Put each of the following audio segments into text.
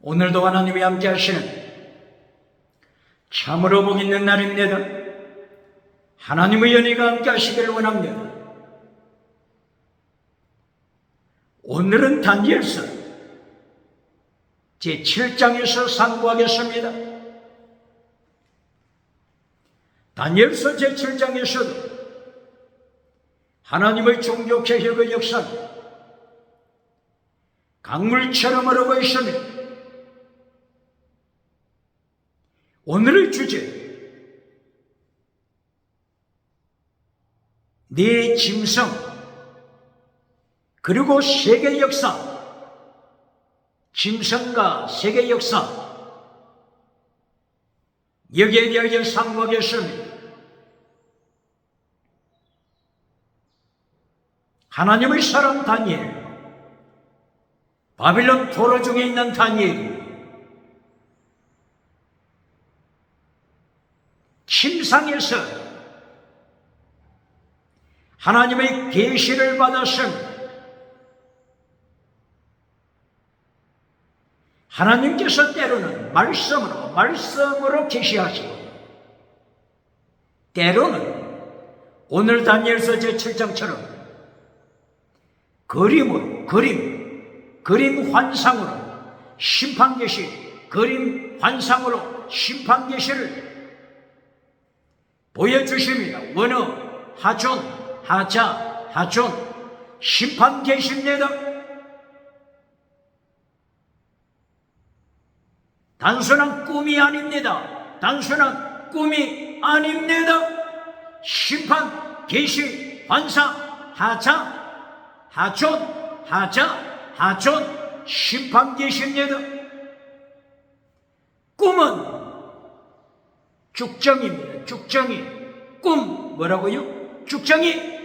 오늘도 하나님이 함께 하시는 참으로 복 있는 날입니다. 하나님의 연희가 함께 하시길 원합니다. 오늘은 다니엘서 제7장에서 상고하겠습니다. 다니엘서 제7장에서도 하나님의 종교개혁의 역사는 강물처럼 흐르고 있습니다. 오늘의 주제, 네 짐승 그리고 세계 역사, 짐승과 세계 역사, 여기에 대하여 상고하겠습니다. 하나님의 사람 다니엘, 바빌론 포로 중에 있는 다니엘이 침상에서 하나님의 계시를 받았습니다. 하나님께서 때로는 말씀으로 계시하시고, 때로는 오늘 다니엘서 제7장처럼 그림 환상으로 심판 계시, 그림 환상으로 심판 계시를 보여주십니다. 원어, 하존, 하자, 하존, 심판 계시입니다. 단순한 꿈이 아닙니다. 단순한 꿈이 아닙니다. 심판, 계시, 환상, 하자, 하존, 하자, 하존, 심판 계시입니다. 꿈은 죽정입니다. 죽정이. 꿈 뭐라고요? 죽정이.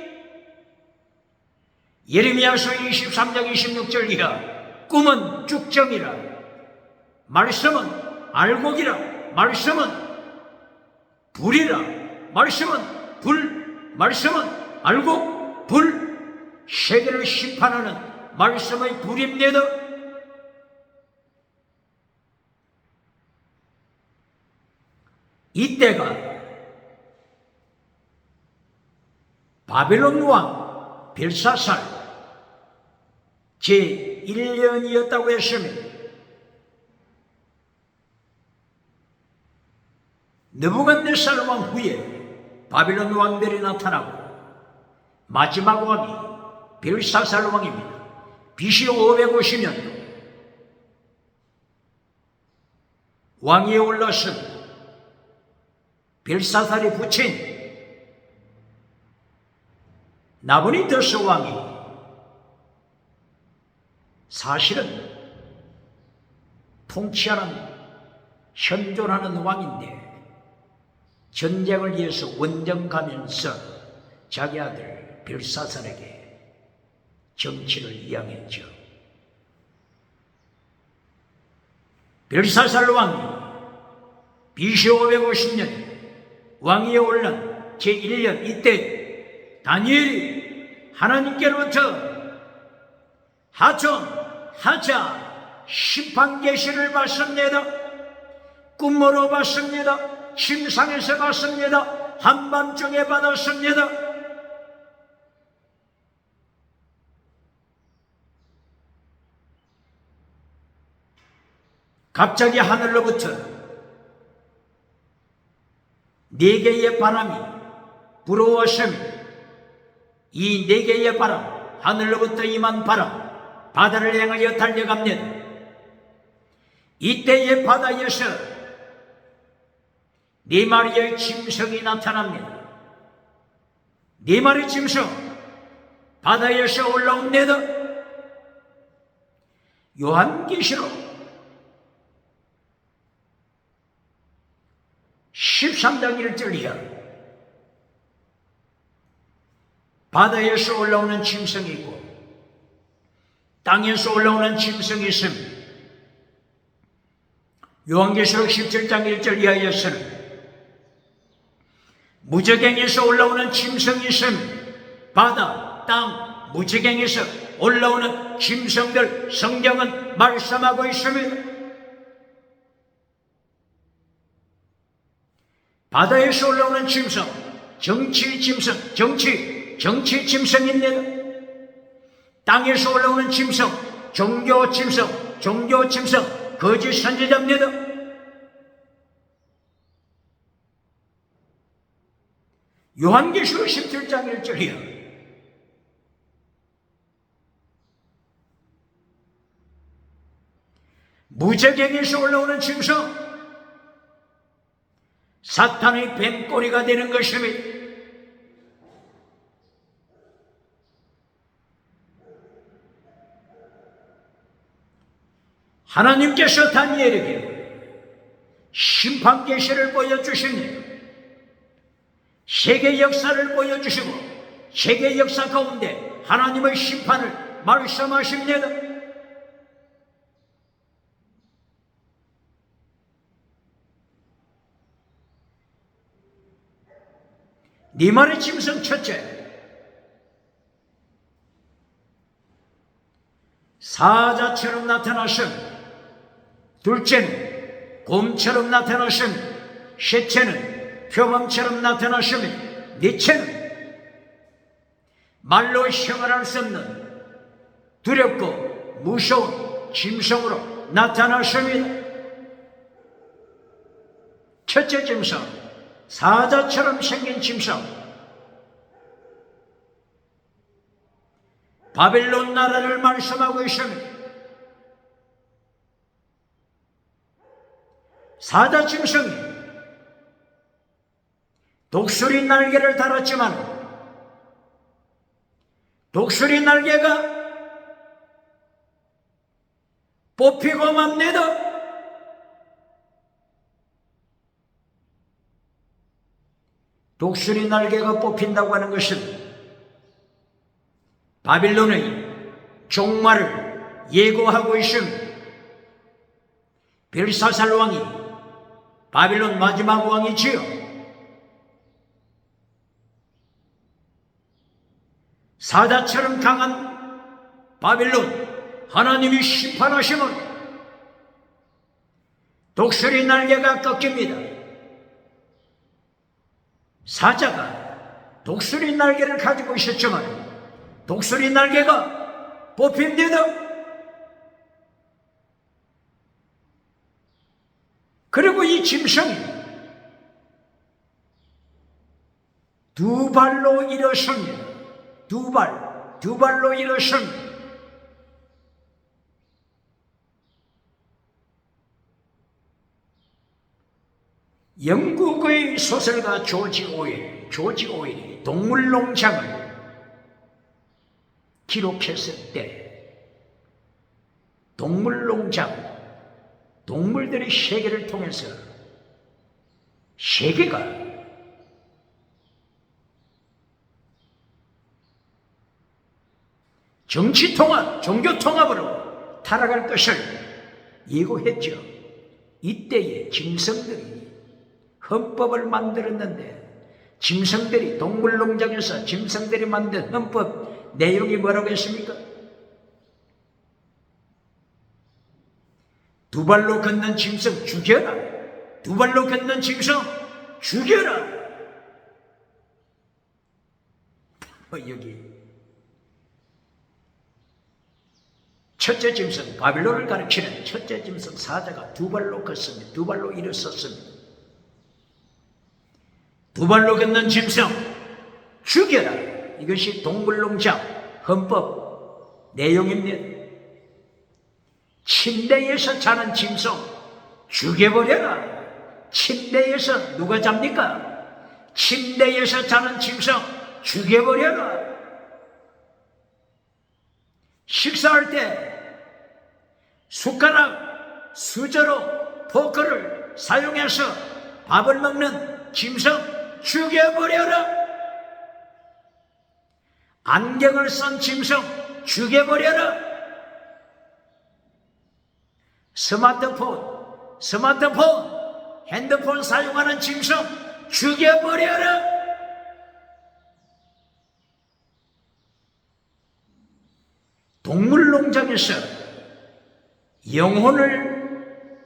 예레미야서 23장 26절 이하 꿈은 죽정이라, 말씀은 알곡이라, 말씀은 불이라, 말씀은 불, 말씀은 알곡, 불, 세계를 심판하는 말씀의 불입니다. 이때가 바벨론 왕 벨사살 제1년이었다고 했습니다. 느부갓네살 왕 후에 바벨론 왕들이 나타나고 마지막 왕이 벨사살 왕입니다. BC 550년도 왕위에 올랐습니다. 벨사살이 부친 나부니더스 왕이 사실은 통치하는, 현존하는 왕인데 전쟁을 위해서 원정 가면서 자기 아들 벨사살에게 정치를 이양했죠. 벨사살 왕이 BC 550년 왕위에 올란 제1년 이때 다니엘이 하나님께로부터 하존, 하자, 심판 계시를 받습니다. 꿈으로 받습니다. 침상에서 받습니다. 한밤중에 받았습니다. 갑자기 하늘로부터 네 개의 바람이 불어왔습니다. 이 네 개의 바람, 하늘로부터 임한 바람, 바다를 향하여 달려갑니다. 이때의 바다에서 네 마리의 짐승이 나타납니다. 네 마리 짐승 바다에서 올라옵니다. 요한계시록 13장 1절 이하 바다에서 올라오는 짐승이 있고 땅에서 올라오는 짐승이 있습니다. 요한계시록 17장 1절 이하에서는 무저갱에서 올라오는 짐승이 있습니다. 바다, 땅, 무지갱에서 올라오는 짐승들 성경은 말씀하고 있습니다. 바다에서 올라오는 짐승, 정치 짐승, 정치 짐승입니다. 땅에서 올라오는 짐승, 종교 짐승, 거짓 선지자입니다. 요한계시록 17장 1절이요. 무적행에서 올라오는 짐승, 사탄의 뱀꼬리가 되는 것입니다. 하나님께서 다니엘에게 심판 계시를 보여주십니다. 세계 역사를 보여주시고 세계 역사 가운데 하나님의 심판을 말씀하십니다. 네 말의 짐승 첫째, 사자처럼 나타나신, 둘째는 곰처럼 나타나신, 셋째는 표범처럼 나타나시며, 넷째는 말로 형언할 수 없는 두렵고 무서운 짐승으로 나타나십니다. 첫째 짐승, 사자처럼 생긴 짐승, 바벨론 나라를 말씀하고 있습니다. 사자 짐승이 독수리 날개를 달았지만 독수리 날개가 뽑히고 맙니다. 독수리 날개가 뽑힌다고 하는 것은 바빌론의 종말을 예고하고 있습니다. 벨사살 왕이 바빌론 마지막 왕이지요. 사자처럼 강한 바빌론, 하나님이 심판하시면 독수리 날개가 꺾입니다. 사자가 독수리 날개를 가지고 있었지만 독수리 날개가 뽑힙니다. 그리고 이 짐승이 두 발로 일어섭니다. 두 발로 일어섭니다. 영국의 소설가 조지 오웰이 동물농장을 기록했을 때 동물농장, 동물들의 세계를 통해서 세계가 정치통합, 종교통합으로 타락할 것을 예고했죠. 이때에 짐승들이 헌법을 만들었는데 짐승들이 동물농장에서 짐승들이 만든 헌법 내용이 뭐라고 했습니까? 두 발로 걷는 짐승 죽여라. 두 발로 걷는 짐승 죽여라. 여기 첫째 짐승, 바빌론을 가리키는 첫째 짐승 사자가 두 발로 걷습니다. 두 발로 일어섰습니다. 두 발로 걷는 짐승 죽여라. 이것이 동물농장 헌법 내용입니다. 침대에서 자는 짐승 죽여버려라. 침대에서 누가 잡니까? 침대에서 자는 짐승 죽여버려라. 식사할 때 숟가락, 수저로 포크를 사용해서 밥을 먹는 짐승 죽여버려라. 안경을 쓴 짐승 죽여버려라. 스마트폰, 핸드폰 사용하는 짐승 죽여버려라. 동물농장에서 영혼을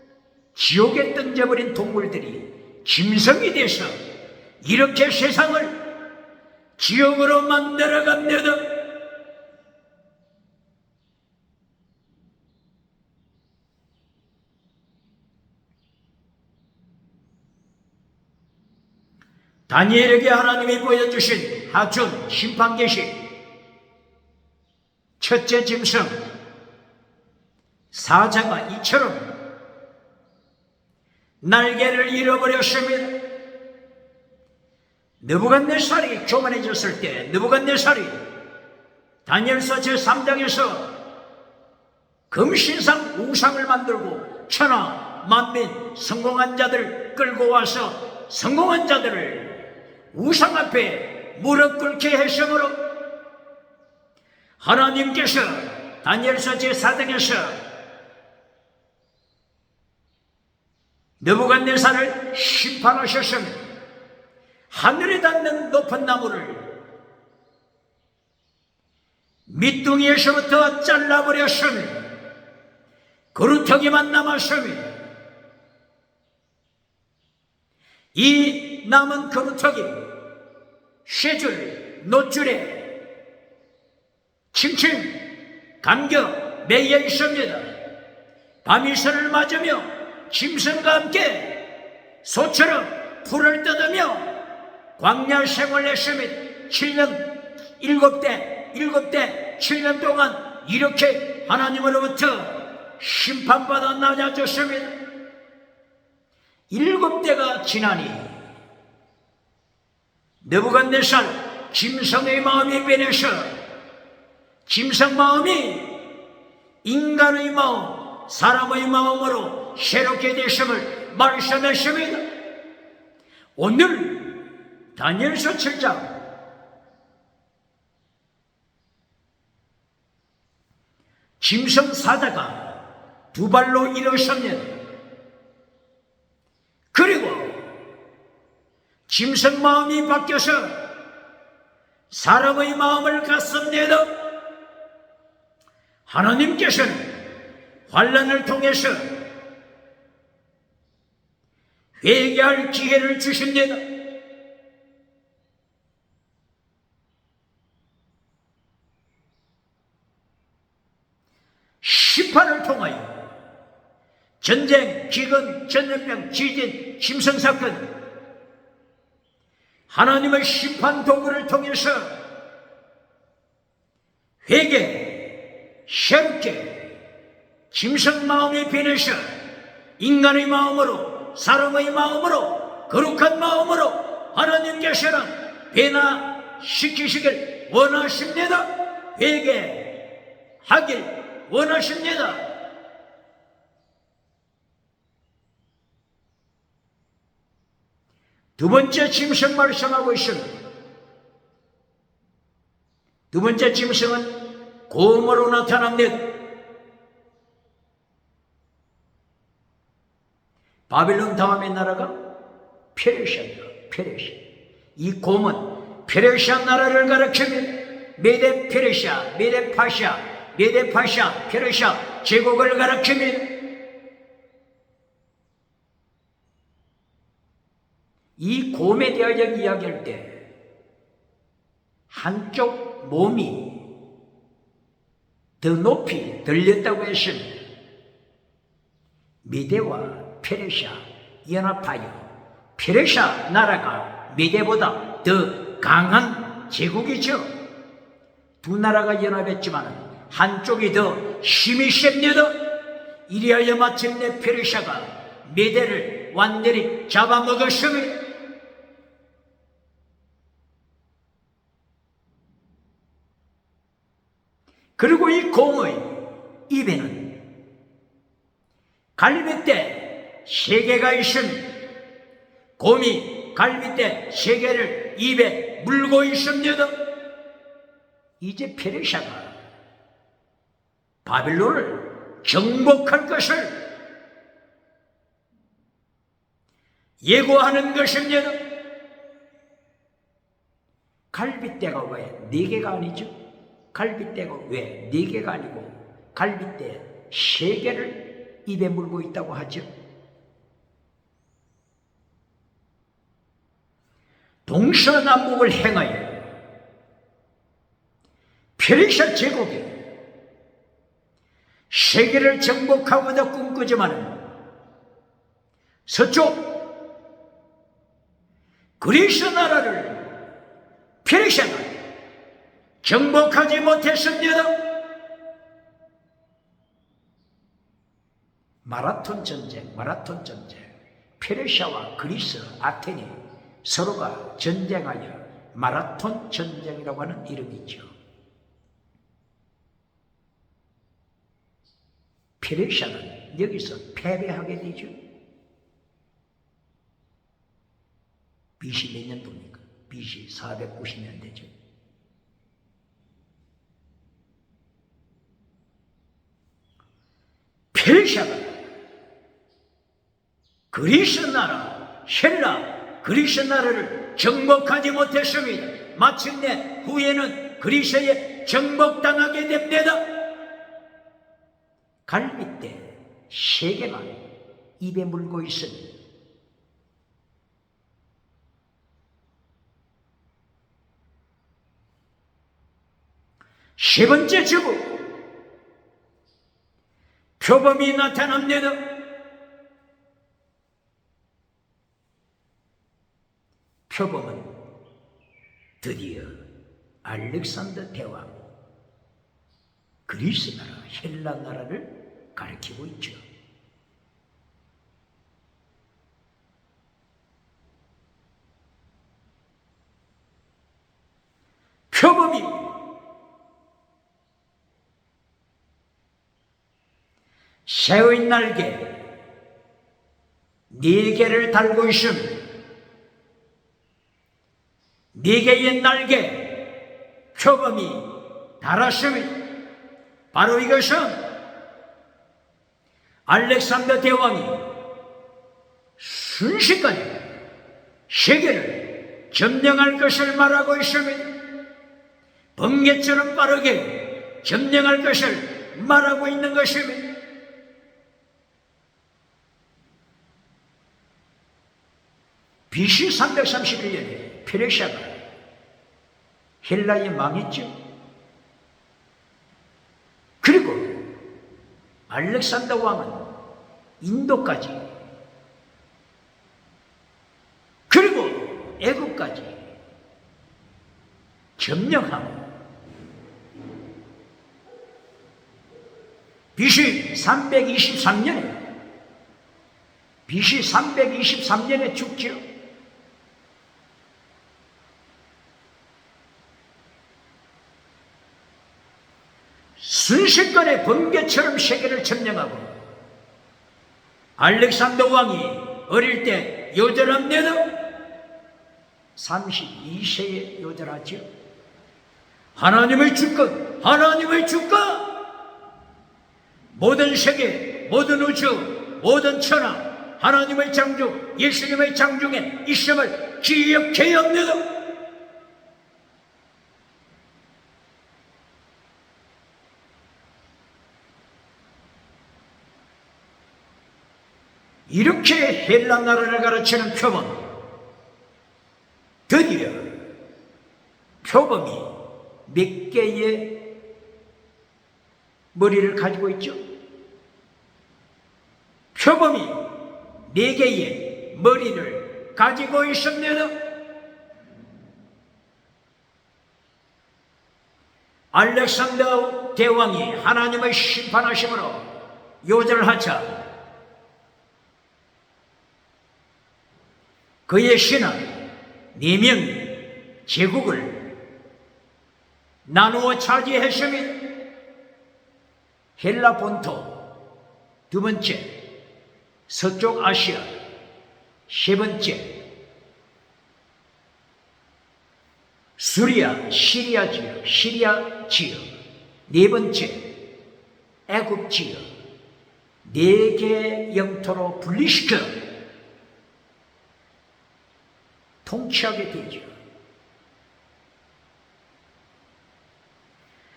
지옥에 던져버린 동물들이 짐승이 돼서 이렇게 세상을 지옥으로 만들어갑니다. 다니엘에게 하나님이 보여주신 하춘 심판 계시, 첫째 짐승 사자가 이처럼 날개를 잃어버렸습니다. 느부갓네살이 교만해졌을 때 느부갓네살이 다니엘서 제3장에서 금신상 우상을 만들고 천하 만민 성공한 자들 끌고 와서 성공한 자들을 우상 앞에 무릎 꿇게 했으므로 하나님께서 다니엘서 제4장에서 느부갓네살을 심판하셨습니다. 하늘에 닿는 높은 나무를 밑둥이에서부터 잘라버렸습니다. 그루터기만 남았습니다. 이 남은 그루터기 쇠줄, 노줄에 칭칭 감겨 매여 있습니다. 밤이슬을 맞으며 짐승과 함께 소처럼 풀을 뜯으며 광야 생활했습니다. 7년 7대 7년 동안 이렇게 하나님으로부터 심판받아 낮아졌습니다. 7대가 지나니 느부갓네살 짐승의 마음이 변해서 짐승 마음이 인간의 마음, 사람의 마음으로 새롭게 되심을 말씀했습니다. 오늘 다니엘서 7장 짐승 사자가 두 발로 일어섭니다. 그리고 짐승 마음이 바뀌어서 사람의 마음을 갖습니다. 하나님께서는 환난을 통해서 회개할 기회를 주십니다. 심판을 통하여 전쟁, 기근, 전염병, 지진, 짐승사건 하나님의 심판 도구를 통해서 회개, 새롭게 짐승 마음이 변해서 인간의 마음으로, 사람의 마음으로, 거룩한 마음으로 하나님께서는 변화시키시길 원하십니다. 회개하길 원하십니다. 두 번째 짐승 말씀하고 있습니다. 두 번째 짐승은 곰으로 나타납니다. 바빌론 다음의 나라가 페르시아입니다. 페르시아. 이 곰은 페르시아 나라를 가리킵니다. 메데 페르시아, 메데 파시아, 메데 파시아, 페르시아 제국을 가리킵니다. 이 곰에 대하여 이야기할 때 한쪽 몸이 더 높이 들렸다고 했습니다. 미대와 페르시아 연합하여 페르시아 나라가 미대보다 더 강한 제국이죠. 두 나라가 연합했지만 한쪽이 더 힘이 셉니다. 이리하여 마침내 페르시아가 미대를 완전히 잡아먹었습니다. 그리고 이 곰의 입에는 갈빗대 3개가 있습니다. 곰이 갈빗대 3개를 입에 물고 있습니다. 이제 페르시아가 바빌론을 정복할 것을 예고하는 것입니다. 갈빗대가 왜 4개가 아니죠? 갈빗대가 왜 4개가 아니고 갈빗대 3개를 입에 물고 있다고 하죠? 동서남북을 행하여 페르시아 제국이 세계를 정복하고도 꿈꾸지만 서쪽 그리스 나라를 페르시아가 정복하지 못했습니다. 마라톤 전쟁. 페르시아와 그리스, 아테네 서로가 전쟁하여 마라톤 전쟁이라고 하는 이름이죠. 페르시아는 여기서 패배하게 되죠. BC 몇 년도입니까? BC 490년대죠. 페르시아가 그리스 나라, 헬라, 그리스 나라를 정복하지 못했습니다. 마침내 후에는 그리스에 정복당하게 됩니다. 갈빗대 세 개만 입에 물고 있습니다. 세 번째 제국 표범이 나타납니다. 표범은 드디어 알렉산더 대왕, 그리스 나라, 헬라 나라를 가리키고 있죠. 표범이 새의 날개 4개를 달고 있습니다. 4개의 날개 표범이 달았습니다. 바로 이것은 알렉산더 대왕이 순식간에 세계를 점령할 것을 말하고 있습니다. 번개처럼 빠르게 점령할 것을 말하고 있는 것입니다. BC 331년에 페르시아가 헬라에 망했죠. 그리고 알렉산더 왕은 인도까지 그리고 애국까지 점령하고 BC 323년에 죽죠. 순식간에 번개처럼 세계를 점령하고 알렉산더 왕이 어릴 때 요절합니다. 32세에 요절하죠. 하나님의 주권, 하나님의 주권! 모든 세계, 모든 우주, 모든 천하, 하나님의 창조, 예수님의 창조에 있음을 기억해야 합니다. 이렇게 헬라 나라를 가르치는 표범, 드디어 표범이 몇 개의 머리를 가지고 있죠? 표범이 4개의 머리를 가지고 있습니다. 알렉산더 대왕이 하나님의 심판하심으로 요절하자 그의 신은 4명이 제국을 나누어 차지했습니다. 헬라 본토, 2번째 서쪽 아시아, 3번째 시리아 지역, 4번째 애굽 지역, 4개 영토로 분리시켜 통치하게 되죠.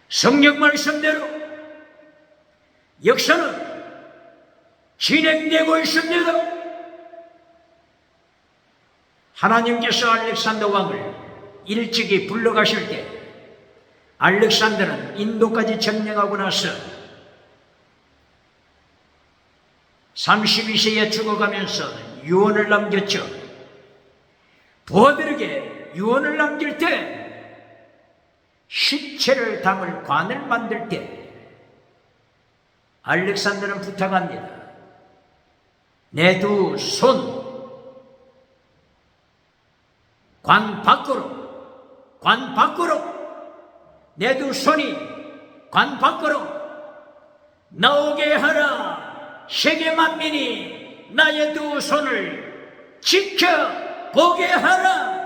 성경 말씀대로 역사는 진행되고 있습니다. 하나님께서 알렉산더 왕을 일찍이 불러가실 때 알렉산더는 인도까지 점령하고 나서 32세에 죽어가면서 유언을 남겼죠. 부하들에게 유언을 남길 때 시체를 담을 관을 만들 때 알렉산더는 부탁합니다. 내 두 손 관 밖으로 내 두 손이 관 밖으로 나오게 하라. 세계 만민이 나의 두 손을 지켜보게 하라.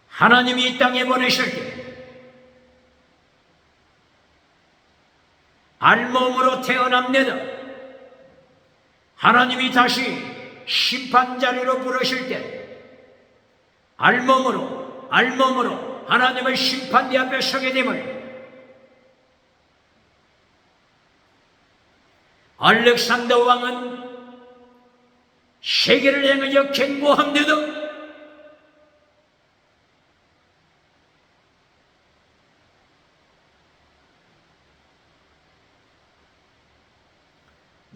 하나님이 이 땅에 보내실 때 알몸으로 태어납니다. 하나님이 다시 심판자리로 부르실 때 알몸으로 하나님의 심판대 앞에 서게 됨을 알렉산더 왕은 세계를 향하여 경고합니다.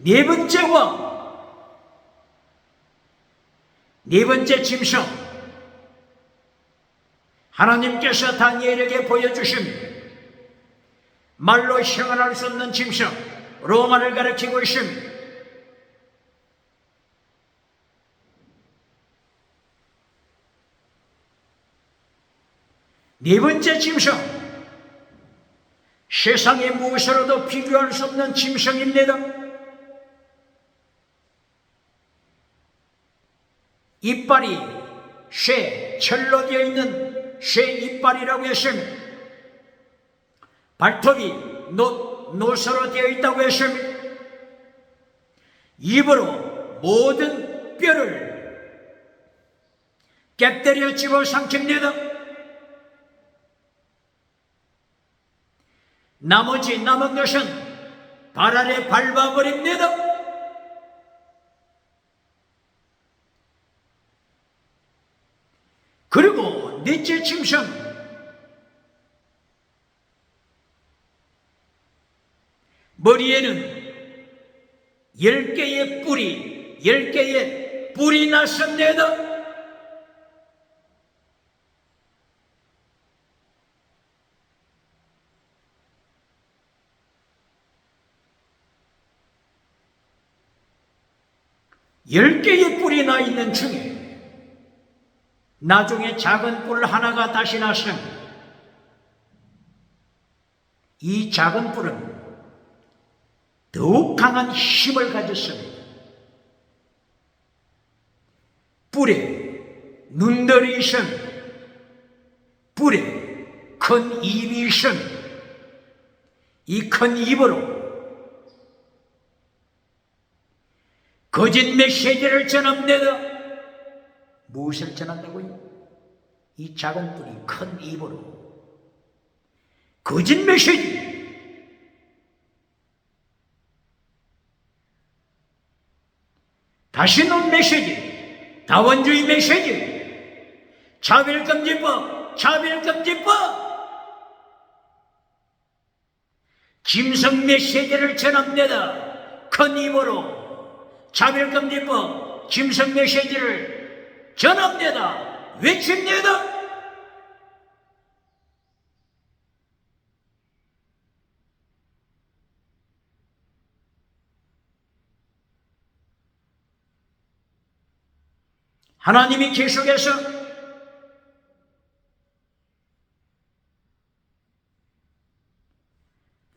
네 번째 왕, 네 번째 짐승, 하나님께서 다니엘에게 보여주십니다. 말로 형언할 수 없는 짐승, 로마를 가리키고 있습니다. 네 번째 짐승, 세상의 무엇으로도 비교할 수 없는 짐승입니다. 이빨이 쇠, 철로 되어 있는 쇠 이빨이라고 했습니다. 발톱이 노소로 되어 있다고 했습니다. 입으로 모든 뼈를 깨뜨려 집어삼킵니다. 남은 것은 발 아래 밟아버립니다. 그리고 넷째 짐승, 머리에는 10개의 뿔이 났습니다. 열 개의 뿔이 나 있는 중에 나중에 작은 뿔 하나가 다시 났습니다. 이 작은 뿔은 더욱 강한 힘을 가졌습니다. 뿔에 눈들이 있습니다. 뿔에 큰 입이 있습니다. 이 큰 입으로 거짓 메시지를 전합니다. 무엇을 전한다고요? 이 작은 뿔이 큰 입으로 거짓 메시지, 다시는 메시지, 다원주의 메시지, 차별금지법, 짐승 메시지를 전합니다. 큰 입으로 차별금지법, 짐승 메시지를 전합니다. 외칩니다. 하나님이 계속해서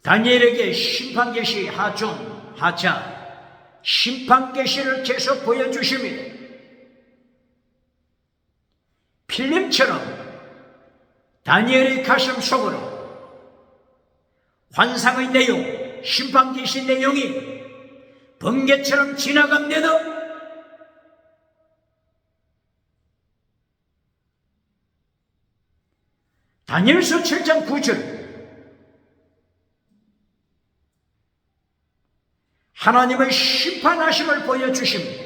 다니엘에게 심판 계시 하존, 하차, 심판 계시를 계속 보여주십니다. 필름처럼 다니엘의 가슴 속으로 환상의 내용, 심판 계시 내용이 번개처럼 지나갑니다. 다니엘서 7장 9절, 하나님의 심판하심을 보여주십니다.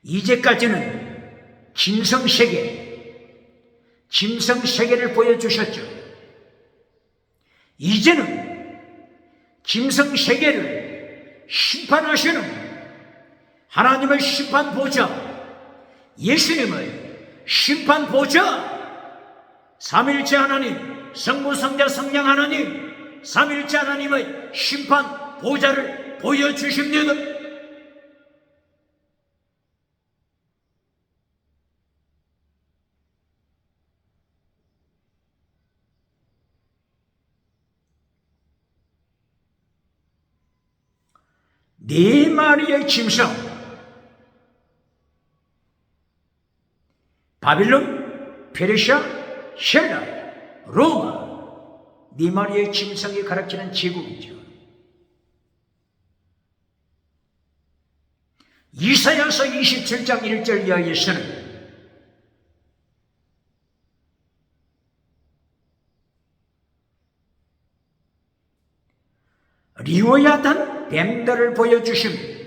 이제까지는 짐승세계를 보여주셨죠. 이제는 짐승세계를 심판하시는 하나님의 심판보좌, 예수님의 심판보좌, 삼일째 하나님, 성부, 성자, 성령 하나님, 삼일째 하나님의 심판보좌를 보여주십니다. 네 마리의 짐승, 바빌론, 페르시아, 헬라, 로마, 네 마리의 짐승이 가리키는 제국이죠. 이사야서 27장 1절 이하에서는 리오야단 뱀들을 보여주십니다.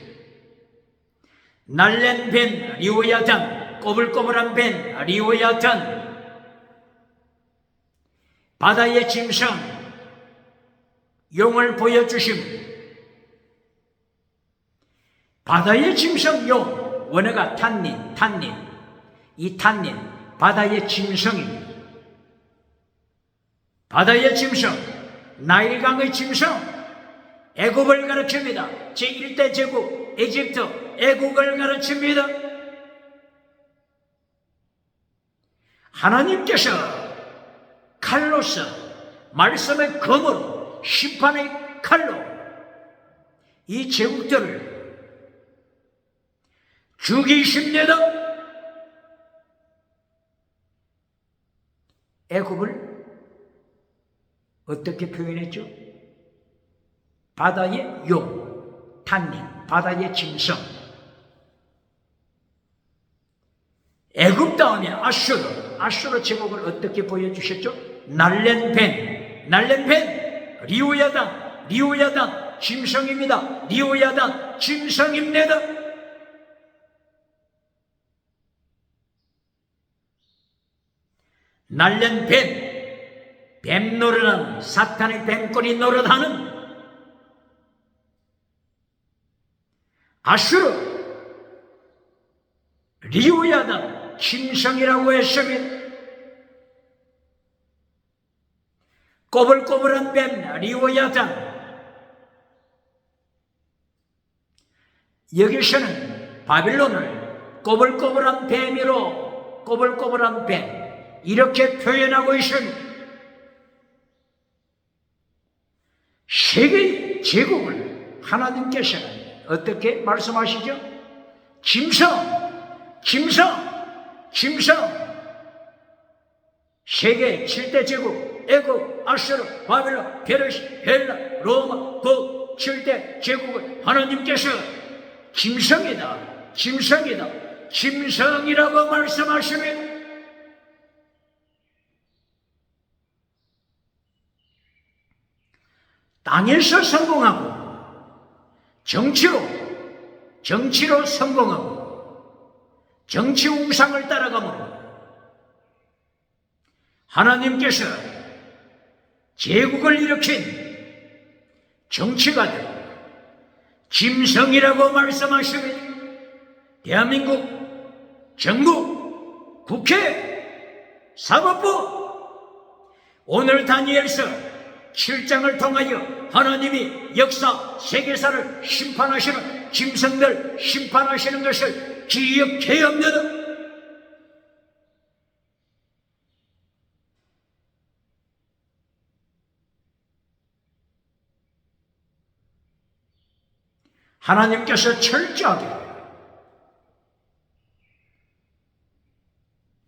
날랜 뱀 리오야단, 꼬불꼬불한 뱀 리오야단, 바다의 짐승 용을 보여주십니다. 바다의 짐승 용, 원어가 탄닌, 이 탄닌 바다의 짐승입니다. 바다의 짐승, 나일강의 짐승, 애굽을 가르칩니다. 제1대 제국 이집트, 애국을 가르칩니다. 하나님께서 칼로서, 말씀의 검으로, 심판의 칼로 이 제국들을 죽이십니다. 애굽을 어떻게 표현했죠? 바다의 용, 탄닌, 바다의 짐승. 애굽 다음에 아슈르 제국을 어떻게 보여주셨죠? 날랜 뱀, 리오야단 짐승입니다. 리오야단 짐승입니다. 날랜 뱀 노릇하는, 사탄의 뱀꼬리 노릇하는 아슈르, 리오야단 짐승이라고 했으면, 꼬불꼬불한 뱀 리오야단, 여기서는 바빌론을 꼬불꼬불한 뱀으로, 꼬불꼬불한 뱀 이렇게 표현하고 있습니다. 세계 제국을 하나님께서는 어떻게 말씀하시죠? 짐승, 세계 7대 제국, 애굽, 아수르, 바빌론, 페르시, 헬라, 로마, 그 7대 제국을 하나님께서 짐승이라고 말씀하시면, 땅에서 성공하고 정치로 성공하고 정치 우상을 따라가므로 하나님께서 제국을 일으킨 정치가들 짐승이라고 말씀하시면, 대한민국 정부, 국회, 사법부, 오늘 다니엘서 7장을 통하여 하나님이 역사, 세계사를 심판하시는, 짐승들 심판하시는 것을 기억해야 합니다. 하나님께서 철저하게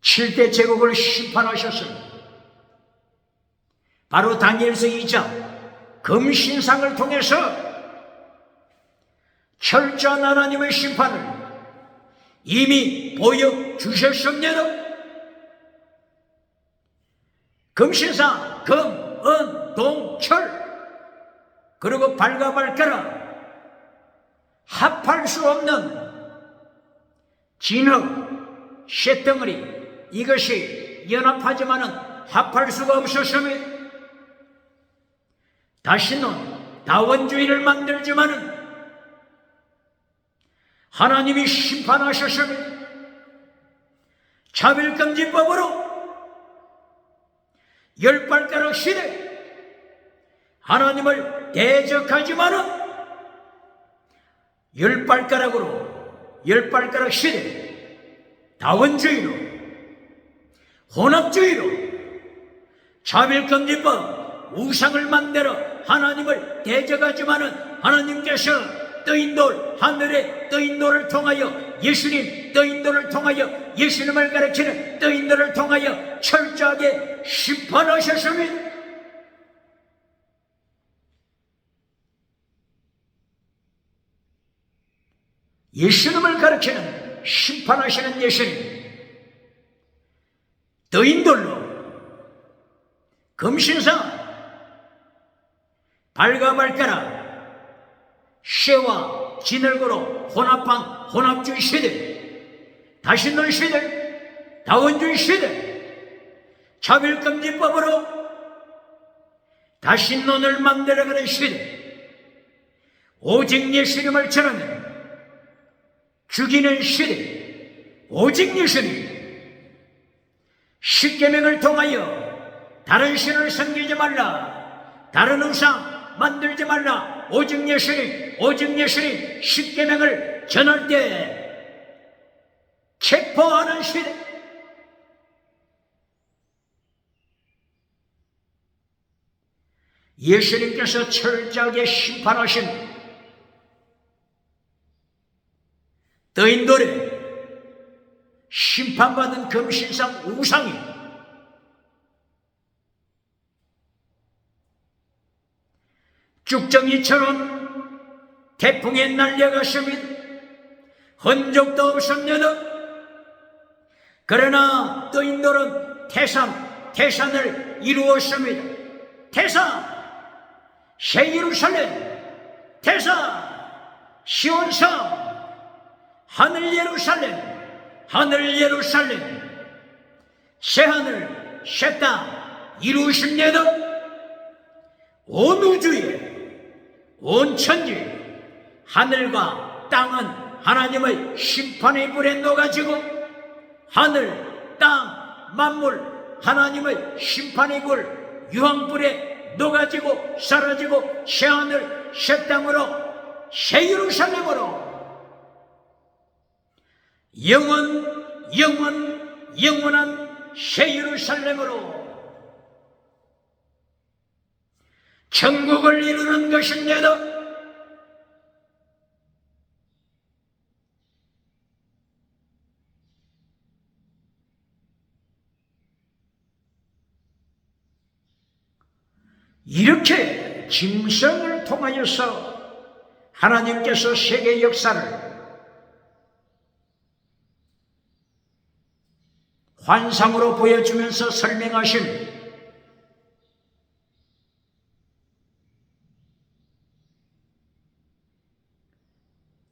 7대 제국을 심판하셨습니다. 바로 다니엘서 2장 금신상을 통해서 철저한 하나님의 심판을 이미 보여주셨습니다. 금신상, 금, 은, 동, 철 그리고 발과 발가락 합할 수 없는 진흙, 쇳덩어리, 이것이 연합하지만은 합할 수가 없었으며 다시는 다원주의를 만들지만은 하나님이 심판하셨으며 차별금지법으로 열 발가락 시대 하나님을 대적하지만은 열 발가락 시대 다원주의로 혼합주의로 차별금지법 우상을 만들어 하나님을 대적하지만은 하나님께서 떠인 돌 하늘에 떠인 돌을 통하여 예수님 떠인 돌을 통하여 예수님을 가르치는 떠인 돌을 통하여 철저하게 심판하셨습니다. 예수님을 가르치는 심판하시는 예수님 떠인 돌로 금신상 발과 발가락 쇠와 진흙으로 혼합한 혼합주의 시대 다신론 시대 다원주의 시대 차별금지법으로 다신론을 만들어가는 시대 오직 예수님을 전하는 죽이는 시대 오직 예수님 십계명을 통하여 다른 신을 섬기지 말라 다른 우상 만들지 말라 오직 예수님 십계명을 전할 때 체포하는 시대 예수님께서 철저하게 심판하신 떠인돌에 심판받은 금신상 우상이 쭉정이처럼 태풍에 날려갔습니다. 흔적도 없습니다. 그러나 떠인돌은 태산을 이루었습니다. 태산, 새 예루살렘, 태산, 시온성, 하늘 예루살렘, 새하늘, 새 땅 이루십니다. 온 우주에 온 천지 하늘과 땅은 하나님의 심판의 불에 녹아지고 하늘, 땅, 만물 하나님의 심판의 불 유황불에 녹아지고 사라지고 새하늘, 새 땅으로 새 예루살렘으로 영원한 새 예루살렘으로 천국을 이루는 것입니다. 이렇게 짐승을 통하여서 하나님께서 세계 역사를 환상으로 보여주면서 설명하신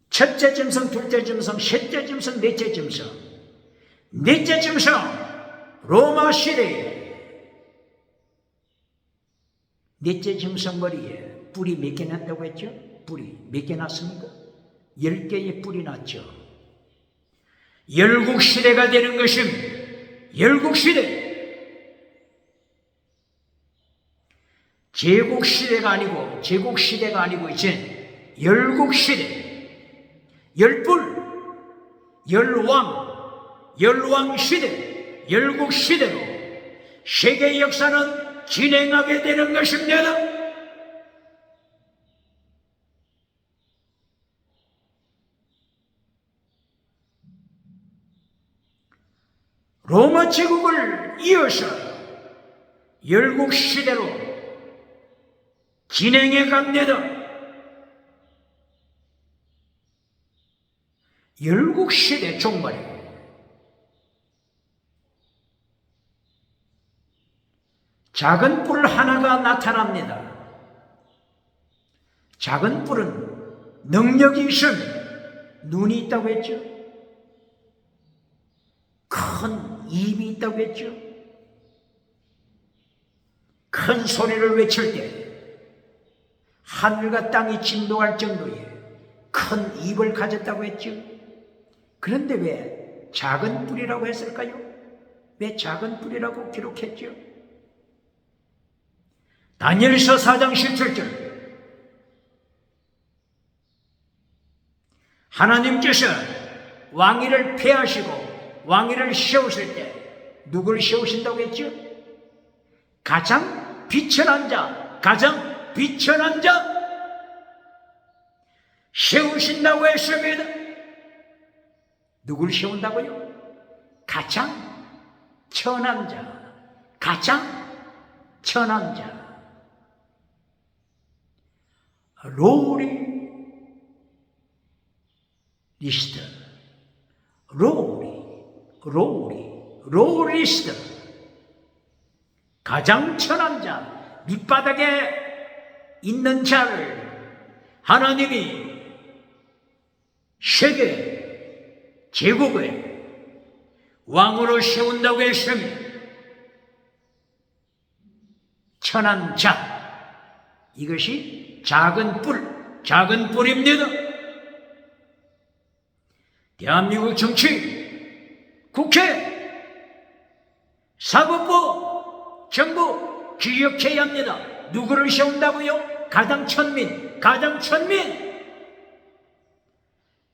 첫째 짐승, 둘째 짐승, 셋째 짐승, 넷째 짐승. 넷째 짐승, 로마 시대에 넷째 짐승 머리에 뿔이 몇 개 났다고 했죠? 뿔이 몇 개 났습니까? 10개의 뿔이 났죠. 열국시대가 되는 것입니다. 열국시대. 제국시대가 아니고 이제 열국시대. 열불, 열왕시대, 열국시대로 세계 역사는 진행하게 되는 것입니다. 로마 제국을 이어서 열국시대로 진행해 갑니다. 열국시대 종말에 작은 뿔 하나가 나타납니다. 작은 뿔은 능력이 있으면 눈이 있다고 했죠. 큰 입이 있다고 했죠. 큰 소리를 외칠 때 하늘과 땅이 진동할 정도의 큰 입을 가졌다고 했죠. 그런데 왜 작은 뿔이라고 했을까요? 왜 작은 뿔이라고 기록했죠? 다니엘서 4장 17절 하나님께서 왕위를 폐하시고 왕위를 세우실 때 누굴 세우신다고 했죠? 가장 비천한 자, 가장 비천한 자 세우신다고 했습니다. 누굴 세운다고요? 가장 천한 자, 가장 천한 자. 로리 리스트, 로리스트, 가장 천한 자, 밑바닥에 있는 자를 하나님이 세계 제국의 왕으로 세운다고 했습니다. 천한 자, 이것이 작은 뿔입니다. 대한민국 정치, 국회, 사법부, 정부 기억해야 합니다. 누구를 세운다고요? 가장 천민.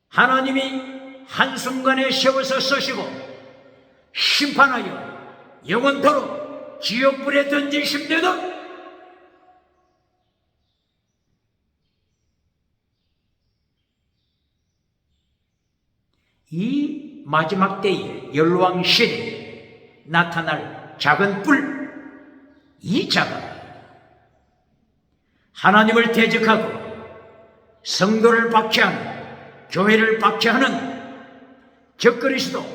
하나님이 한순간에 세워서 쓰시고 심판하여 영원토록 지옥불에 던지십니다. 이 마지막 때에 열왕 시대에 나타날 작은 뿔, 이 자가 하나님을 대적하고 성도를 박해하는, 교회를 박해하는 적그리스도입니다.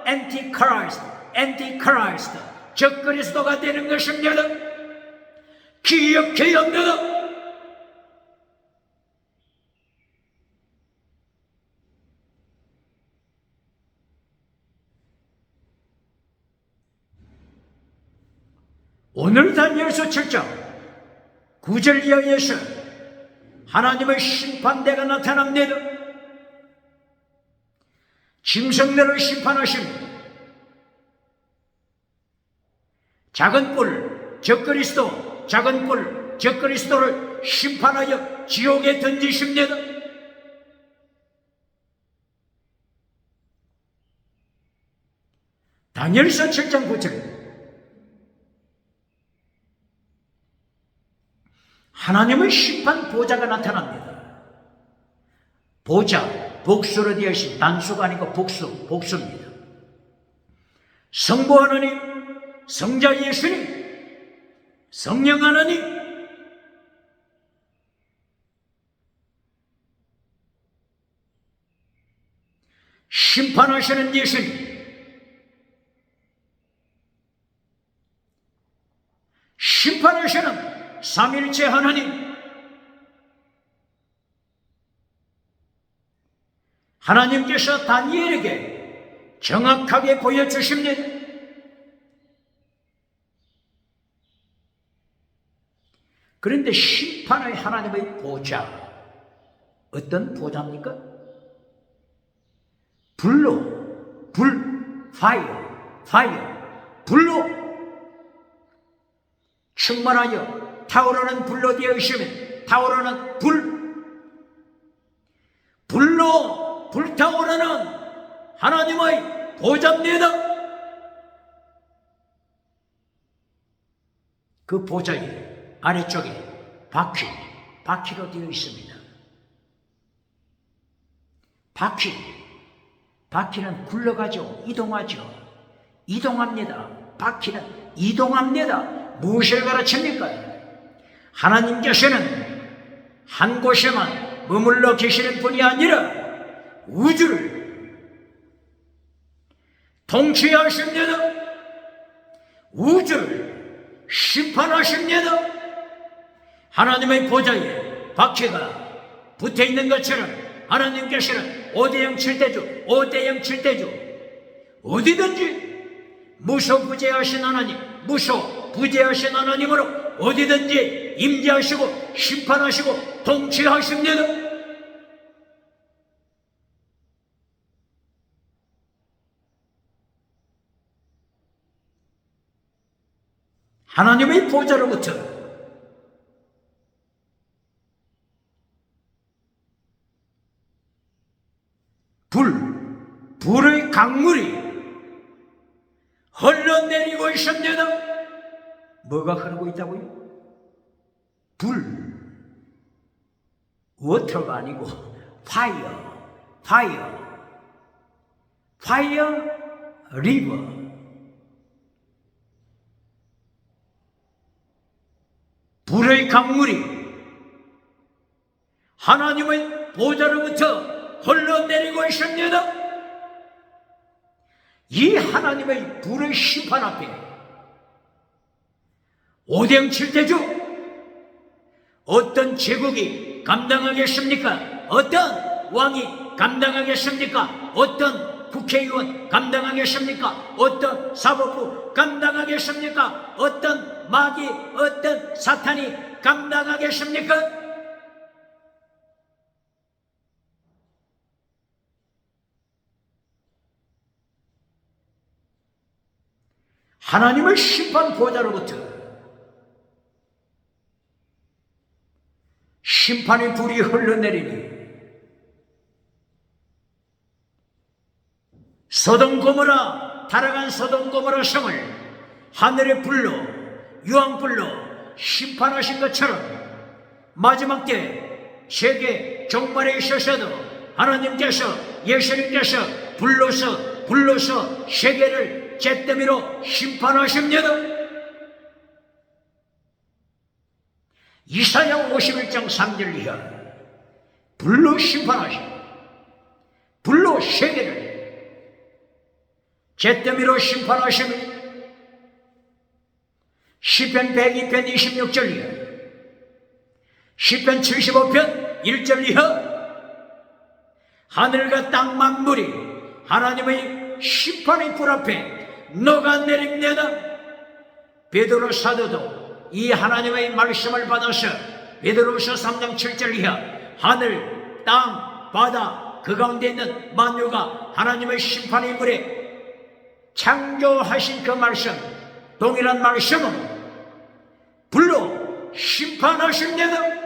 엔티크라이스트, 적그리스도가 되는 것입니다. 기억해야 합니다. 오늘 다니엘서 7장 9절 이하에서 하나님의 심판대가 나타납니다. 짐승들을 심판하십니다. 작은 뿔, 적그리스도를 심판하여 지옥에 던지십니다. 다니엘서 7장 9절 하나님의 심판 보좌가 나타납니다. 보좌, 복수로 되어 있습니다. 단수가 아니고 복수입니다. 성부 하나님, 성자 예수님, 성령 하나님, 심판하시는 예수님, 심판하시는 삼일체 하나님, 하나님께서 다니엘에게 정확하게 보여주십니다. 그런데 심판의 하나님의 보좌, 어떤 보좌입니까? 불로, 불로 충만하여 타오르는 불로 되어 있으면 타오르는 불로 불타오르는 하나님의 보좌입니다. 그 보좌의 아래쪽에 바퀴로 되어 있습니다. 바퀴는 굴러가죠. 이동합니다. 바퀴는 이동합니다. 무엇을 가르칩니까? 하나님께서는 한 곳에만 머물러 계시는 분이 아니라 우주를 통치하십니다. 우주를 심판하십니다. 하나님의 보좌에 바퀴가 붙어 있는 것처럼 하나님께서는 5대0 7대주, 5대0 7대주 어디든지 무소부재하신 하나님, 무소부재하신 하나님으로 어디든지 임재하시고 심판하시고 통치하십니다. 하나님의 보좌로부터 불의 강물이 흘러내리고 있습니다. 뭐가 흐르고 있다고요? 워터가 아니고 파이어 리버. 불의 강물이 하나님의 보좌로부터 흘러내리고 있습니다. 이 하나님의 불의 심판 앞에 5대0 7대주 어떤 제국이 감당하겠습니까? 어떤 왕이 감당하겠습니까? 어떤 국회의원 감당하겠습니까? 어떤 사법부 감당하겠습니까? 어떤 마귀, 어떤 사탄이 감당하겠습니까? 하나님의 심판 보좌로부터 심판의 불이 흘러내리니 소돔 고모라, 타락한 소돔 고모라 성을 하늘의 불로, 유황불로 심판하신 것처럼 마지막 때 세계 종말에 있어서도 하나님께서, 예수님께서 불로서 세계를 잿더미로 심판하십니다. 이사야 51장 3절 이하 불로 심판하십니다. 불로 세계를 잿더미로 심판하십니다. 시편 102편 26절 이하, 시편 75편 1절 이하 하늘과 땅 만물이 하나님의 심판의 불 앞에 녹아내립니다. 베드로 사도도 이 하나님의 말씀을 받아서 베드로서 3장 7절 이하 하늘, 땅, 바다 그 가운데 있는 만유가 하나님의 심판의 불에 창조하신 그 말씀, 동일한 말씀은 불로 심판하십니다.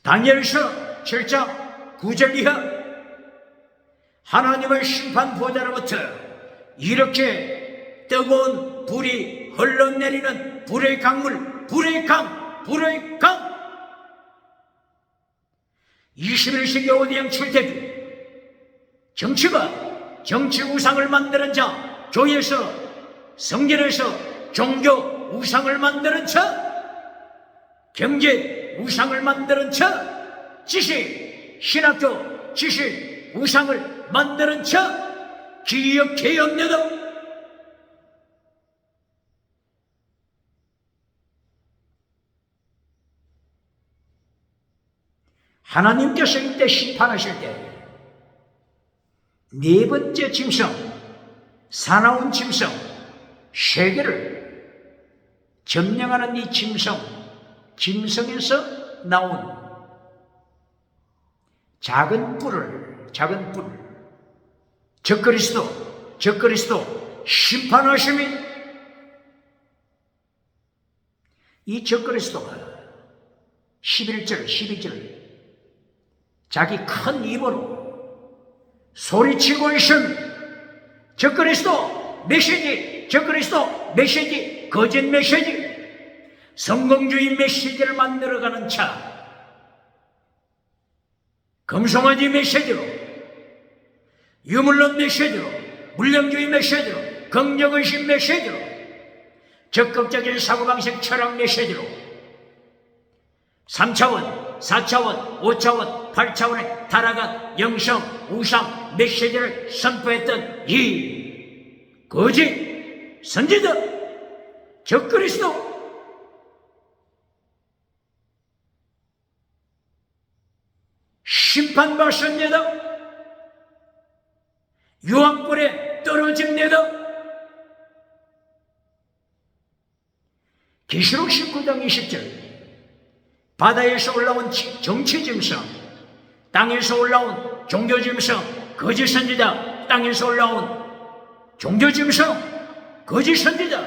다니엘서 7장 9절 이하 하나님의 심판 보좌로부터 이렇게 뜨거운 불이 흘러내리는 불의 강물, 불의 강 21세기 5대양 7대주 정치 우상을 만드는 자, 교회에서 성전에서 종교 우상을 만드는 자, 경제 우상을 만드는 자, 지식, 신학교 지식 우상을 만드는 자, 기억해옵니다. 하나님께서 이때 심판하실 때 네 번째 짐승, 사나운 짐승, 세계를 점령하는 이 짐승에서 나온 작은 뿔, 적그리스도 심판하심이 이 적그리스도가 11절, 12절 자기 큰 입으로 소리치고 있습니다. 적그리스도 메시지, 거짓 메시지, 성공주의 메시지를 만들어가는 자, 금송아지 메시지로, 유물론 메시지로, 물량주의 메시지로, 긍정의식 메시지로, 적극적인 사고방식 철학 메시지로 3차원, 4차원, 5차원, 8차원의 타락한 영성, 우상 메시지를 선포했던 이 거짓 선지자 적그리스도 심판받습니다. 유황불에 떨어집니다. 계시록 19장 20절 바다에서 올라온 정치 짐승, 땅에서 올라온 종교 짐승, 거짓 선지자, 땅에서 올라온 종교 짐승, 거짓 선지자,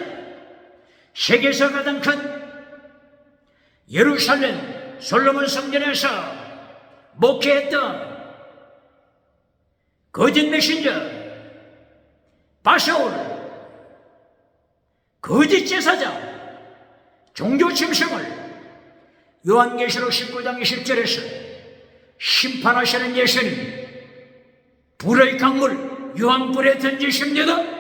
세계에서 가장 큰 예루살렘 솔로몬 성전에서 목회했던 거짓 메신저 바사울, 거짓 제사장, 종교 짐승을 요한계시록 19장 20절에서 심판하시는 예수님 불의 강물 유황불에 던지십니다.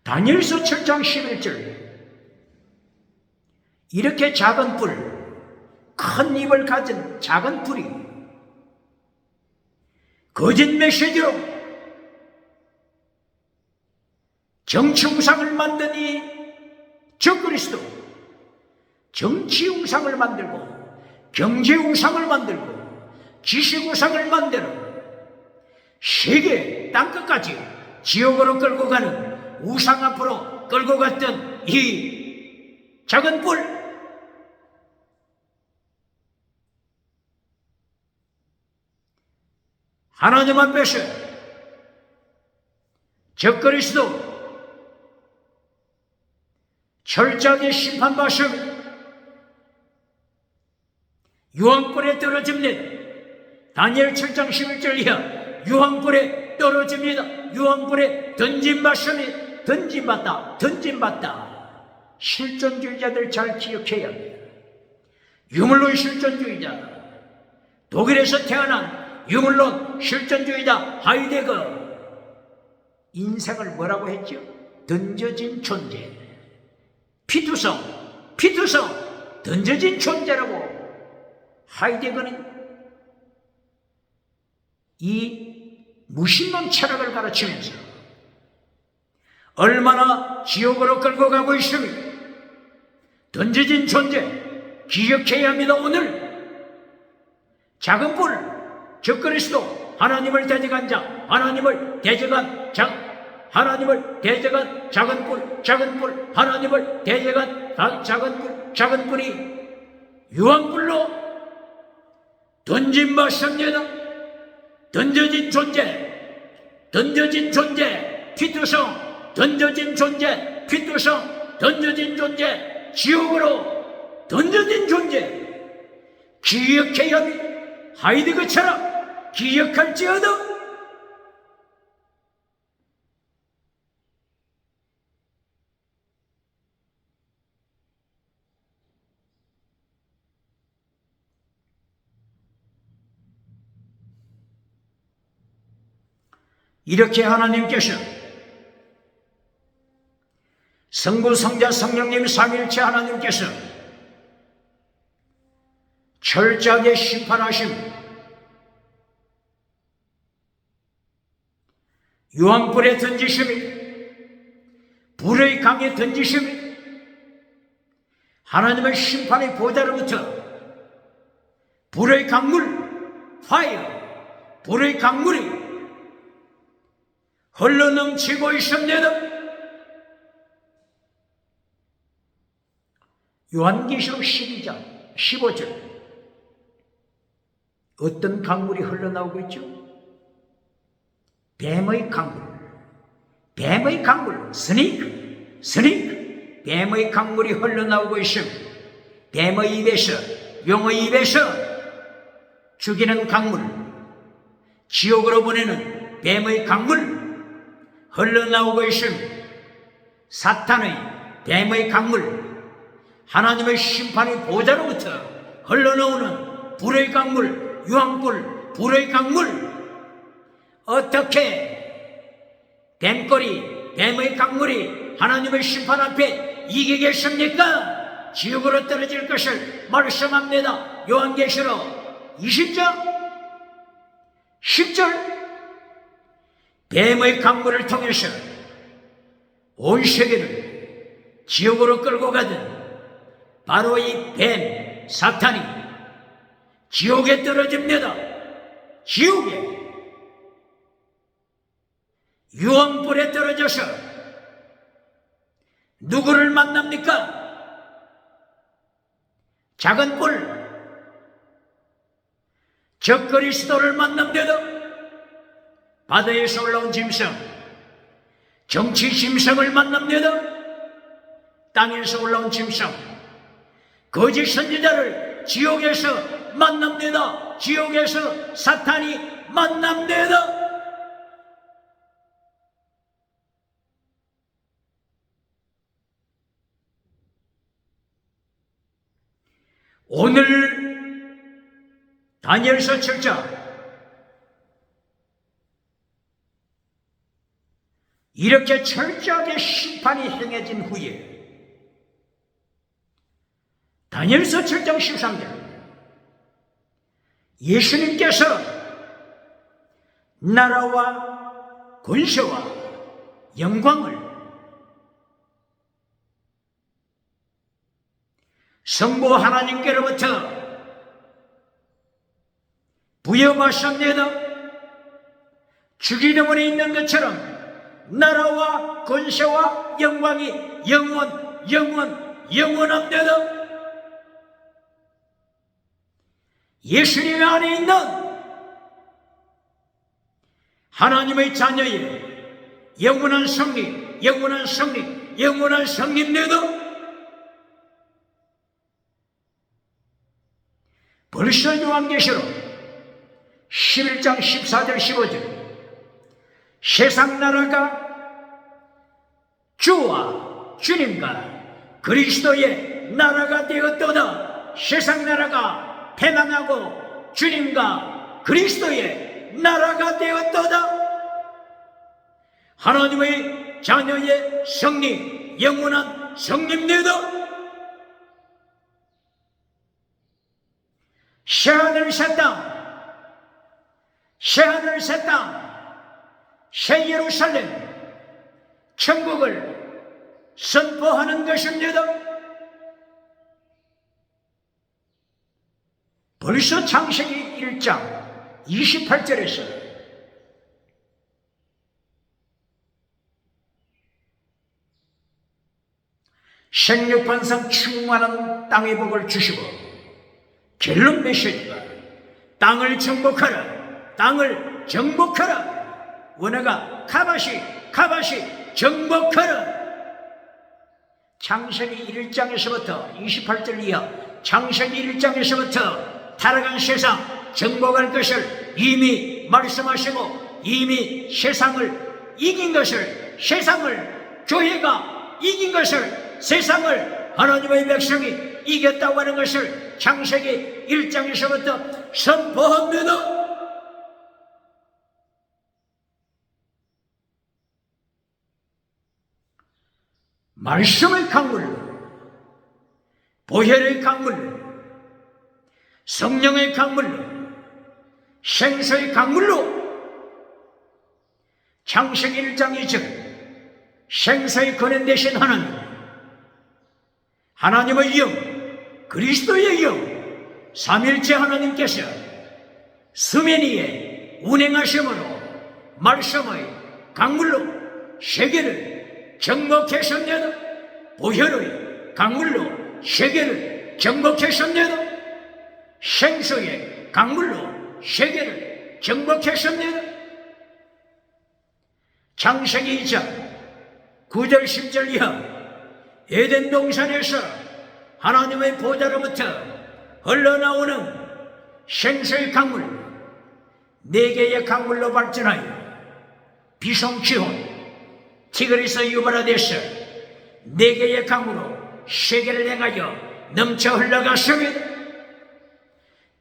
다니엘서 7장 11절 이렇게 작은 불, 큰 입을 가진 작은 불이 거짓 메시지로 정치 우상을 만든 이 적그리스도, 정치 우상을 만들고 경제 우상을 만들고 지식 우상을 만들어 세계 땅끝까지 지옥으로 끌고 가는 우상 앞으로 끌고 갔던 이 작은 불, 하나님 앞에서 적그리스도 철저하게 심판받으며 유황불에 떨어집니다. 다니엘 7장 11절 이하 유황불에 떨어집니다. 유황불에 던짐받으며 던짐받다. 실존주의자들 잘 기억해야 합니다. 유물론 실존주의자, 독일에서 태어난 유물론 실존주의자 하이데거, 인생을 뭐라고 했죠? 던져진 존재. 피투성, 던져진 존재라고 하이데거는 이 무신론 철학을 가르치면서 얼마나 지옥으로 끌고 가고 있습니까? 던져진 존재 기억해야 합니다. 오늘 작은 불, 적그리스도, 하나님을 대적한 자, 하나님을 대적한 작은 불, 하나님을 대적한 작은 불이 유황불로 던짐받습니다. 던져진 존재, 피투성, 던져진 존재, 지옥으로 던져진 존재, 기억해야 합니다. 하이데거처럼 기억할지어도 이렇게 하나님께서 성부, 성자, 성령님 삼위일체 하나님께서 철저하게 심판하심, 유황불에 던지심이, 불의 강에 던지심이, 하나님의 심판의 보좌로부터 불의 강물, 파이어, 불의 강물이 흘러넘치고 있습니다. 요한계시록 12장 15절 어떤 강물이 흘러나오고 있죠? 뱀의 강물, 스네이크, 뱀의 강물이 흘러나오고 있습니다. 뱀의 입에서, 용의 입에서 죽이는 강물, 지옥으로 보내는 뱀의 강물 흘러나오고 있습니다. 사탄의 뱀의 강물, 하나님의 심판의 보좌로부터 흘러나오는 불의 강물, 유황불, 불의 강물. 어떻게 뱀의 강물이 하나님의 심판 앞에 이기겠습니까? 지옥으로 떨어질 것을 말씀합니다. 요한계시록 20장 10절 뱀의 강물을 통해서 온 세계를 지옥으로 끌고 가던 바로 이 뱀 사탄이 지옥에 떨어집니다. 지옥에 유황불에 떨어져서 누구를 만납니까? 작은 뿔 적그리스도를 만납니다. 바다에서 올라온 짐승 정치 짐승을 만납니다. 땅에서 올라온 짐승 거짓 선지자를 지옥에서 만납니다. 지옥에서 사탄이 만납니다. 오늘 다니엘서 7장 이렇게 철저하게 심판이 행해진 후에 다니엘서 7장 13절 예수님께서 나라와 권세와 영광을 성부 하나님께로부터 부여받습니다. 주기도문에 있는 것처럼 나라와 권세와 영광이 영원합니다. 예수님 안에 있는 하나님의 자녀의 영원한 승리, 영원한 승리입니다. 벌써 요한계시록 11장 14절 15절 세상 나라가 주와 주님과 그리스도의 나라가 되었도다. 세상 나라가 패망하고 주님과 그리스도의 나라가 되었도다. 하나님의 자녀의 승리, 영원한 승리입니다. 새하늘 새 땅, 새하늘 새 땅, 새 예루살렘, 천국을 선포하는 것입니다. 벌써 창세기 1장 28절에서 생육반상 충만한 땅의 복을 주시고 결론 메시지가 땅을 정복하라, 땅을 정복하라. 원어가 카바시 정복하라. 창세기 1장에서부터 28절 이하 창세기 1장에서부터 타락한 세상 정복할 것을 이미 말씀하시고 이미 세상을 이긴 것을, 세상을 교회가 이긴 것을, 세상을 하나님의 백성이 이겼다고 하는 것을 창세기 1장에서부터 선포합니다. 말씀의 강물로, 보혈의 강물로, 성령의 강물로, 생수의 강물로 창세기 1장 2절 생수의 근원 되신 하나님의 영, 그리스도의 영, 삼일째 하나님께서 수면 위에 운행하심으로 말씀의 강물로 세계를 정복했습니다. 보혈의 강물로 세계를 정복했습니다. 생수의 강물로 세계를 정복했습니다. 창세기 2장 9절 10절 이하 에덴 동산에서 하나님의 보좌로부터 흘러나오는 생수의 강물 4개의 강물로 발전하여 비송, 기혼, 티그리스, 유브라데스 4개의 강으로 세계를 행하여 넘쳐 흘러갔습니다.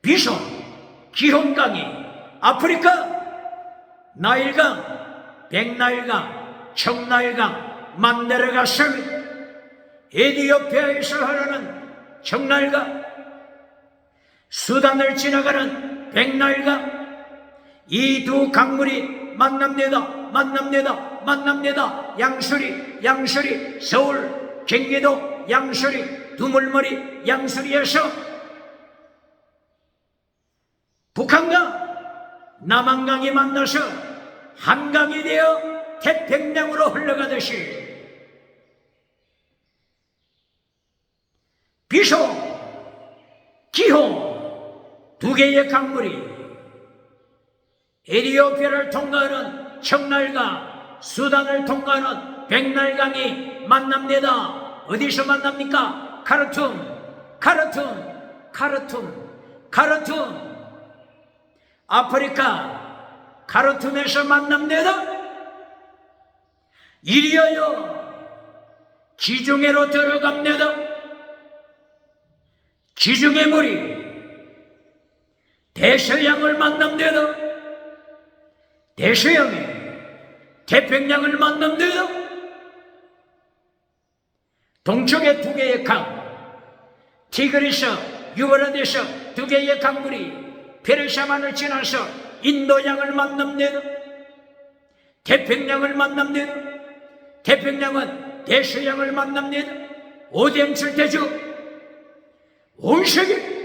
비송, 기혼강이 아프리카, 나일강, 백나일강, 청나일강 만내려갔습니다. 에티오피아에서 흐르는 청나일강, 수단을 지나가는 백나일강, 이 두 강물이 만납니다. 양수리 서울 경기도 양수리 두물머리 양수리에서 북한강 남한강이 만나서 한강이 되어 태평양으로 흘러가듯이 비소, 기호 두 개의 강물이 에티오피아를 통과하는 청날강, 수단을 통과하는 백날강이 만납니다. 어디서 만납니까? 카르툼. 아프리카 카르툼에서 만납니다. 이리하여 지중해로 들어갑니다. 지중해 물이 대서양을 만납니다. 대서양이 태평양을 만납니다. 동쪽에 두 개의 강, 티그리스, 유브라데스 두 개의 강물이 페르시아만을 지나서 인도양을 만납니다. 태평양을 만납니다. 태평양은 대서양을 만납니다. 오뎅칠대주 온 세계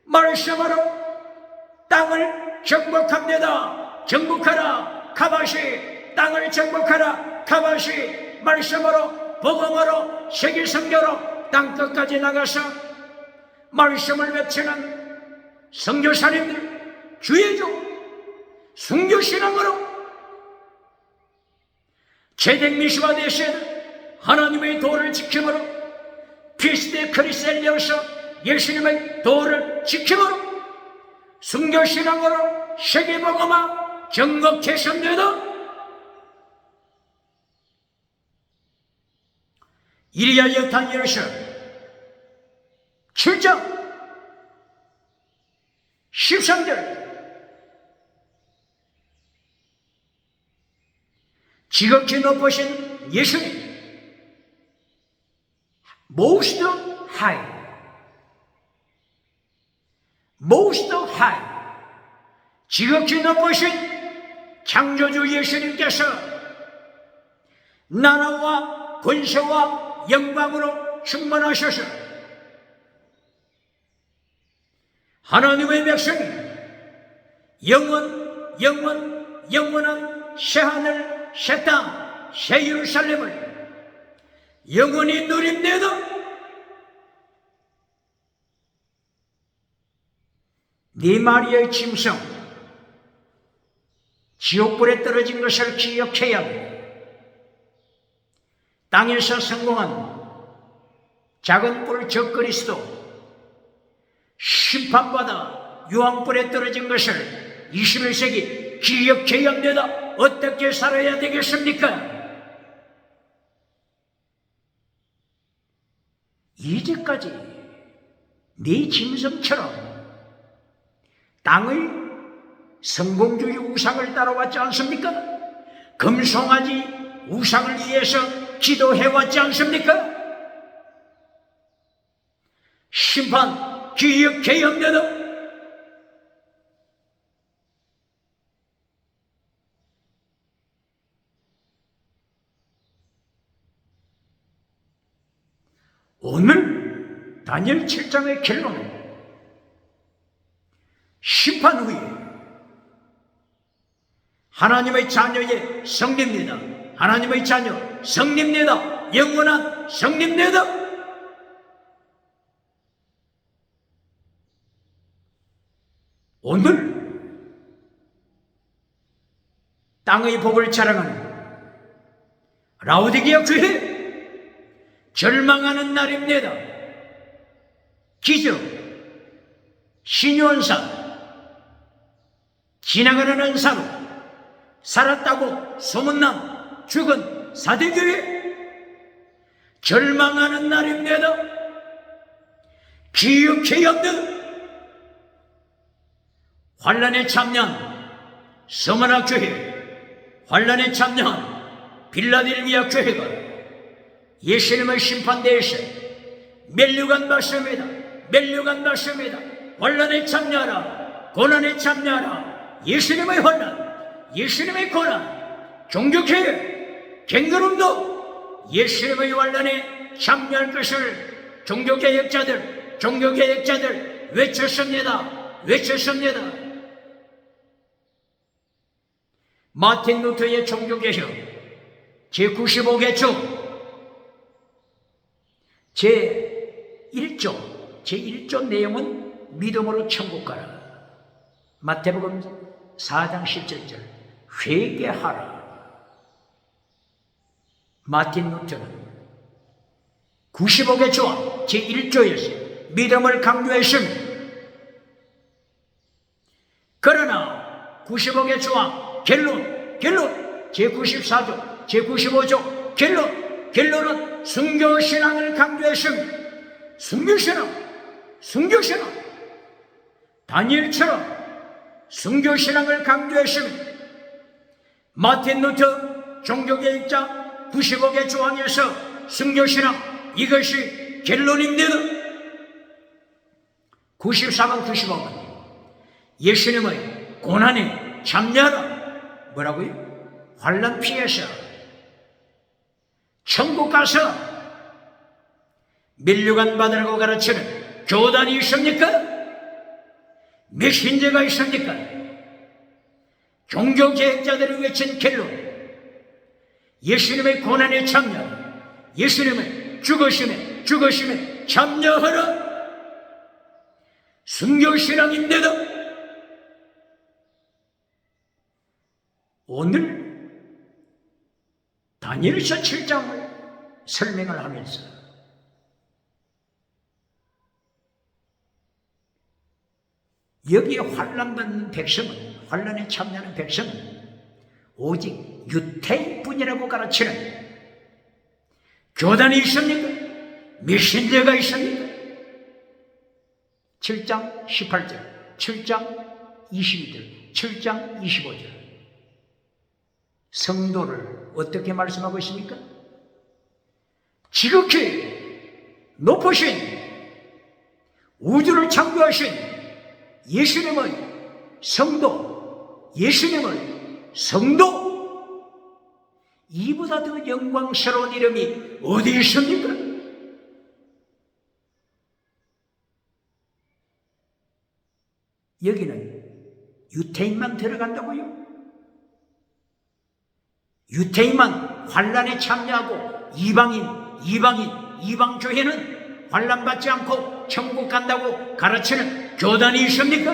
말씀으로 땅을 정복하라 카바시. 땅을 정복하라 카바시. 말씀으로 복음으로 세계 선교로 땅끝까지 나가서 말씀을 외치는 선교사님들 주의죠. 순교신앙으로 제댕미시와 대신 하나님의 도를 지킴으로 피스데 크리스텔리어서 예수님의 도를 지킴으로 순교신앙으로 세계복음화 전국 개선되다. 이리하여 다니엘서 7장 13절 지극히 높으신 예수님 most high 지극히 높으신 창조주 예수님께서 나라와 권세와 영광으로 충만하셔서 하나님의 백성이 영원한 새하늘 새땅 새 예루살렘을 영원히 누립니다. 네 마리아의 짐승 지옥불에 떨어진 것을 기억해야 합니다. 땅에서 성공한 작은 뿔 적그리스도 심판받아 유황불에 떨어진 것을 21세기 기억해야 합니다. 어떻게 살아야 되겠습니까? 이제까지 네 짐승처럼 땅의 성공주의 우상을 따라왔지 않습니까? 금송아지 우상을 위해서 기도해왔지 않습니까? 심판 기억해야 합니다. 오늘 다니엘 7장의 결론은 심판 후에 하나님의 자녀의 성립니다. 하나님의 자녀 성립니다. 영원한 성립니다. 오늘 땅의 복을 자랑하는 라오디게아 교회 절망하는 날입니다. 기적, 신유언사, 지나가는 은사로 살았다고 소문난 죽은 사대교회 절망하는 날입니다. 기억해야 합니다. 환란에 참여한 서머나 교회, 환란에 참여한 빌라델비아 교회가 예수님의 심판대에서 멸류관 받습니다. 환란에 참여하라, 고난에 참여하라. 예수님의 환난, 예수님의 고난, 종교개혁, 갱그름도 예수님의 환난에 참여할 것을 종교개혁자들 외쳤습니다. 마틴 루터의 종교개혁 제95개조 제1조 내용은 믿음으로 천국 가라. 마태복음 4장 17절 회개하라. 마틴 루터는 95개 조항 제1조에서 믿음을 강조했습니다. 그러나 95개 조항 결론 제94조 제95조 결론은 순교신앙을 강조했습니다. 순교신앙 다니엘처럼 순교신앙을 강조했습니다. 마틴 루터 종교개혁자 95개 조항에서 순교신앙 이것이 결론입니다. 94번 95번 예수님의 고난에 참여하라. 뭐라고요? 환난 피해서 천국 가서 면류관 받으라고 가르치는 교단이 있습니까? 메신저가 있습니까? 종교개혁자들이 외친 결론 예수님의 고난에 참여하라. 예수님의 죽으심에 참여하라. 순교신앙인데도 오늘 다니엘서 7장을 설명을 하면서 여기에 환난받는 백성은, 환난에 참여하는 백성은 오직 유태인뿐이라고 가르치는 교단이 있습니까? 메신저가 있습니까? 7장 18절, 7장 22절, 7장 25절 성도를 어떻게 말씀하고 있습니까? 지극히 높으신 우주를 창조하신 예수님의 성도, 이보다 더 영광스러운 이름이 어디 있습니까? 여기는 유태인만 들어간다고요? 유태인만 환난에 참여하고 이방교회는 환난 받지 않고 천국 간다고 가르치는 교단이 있습니까?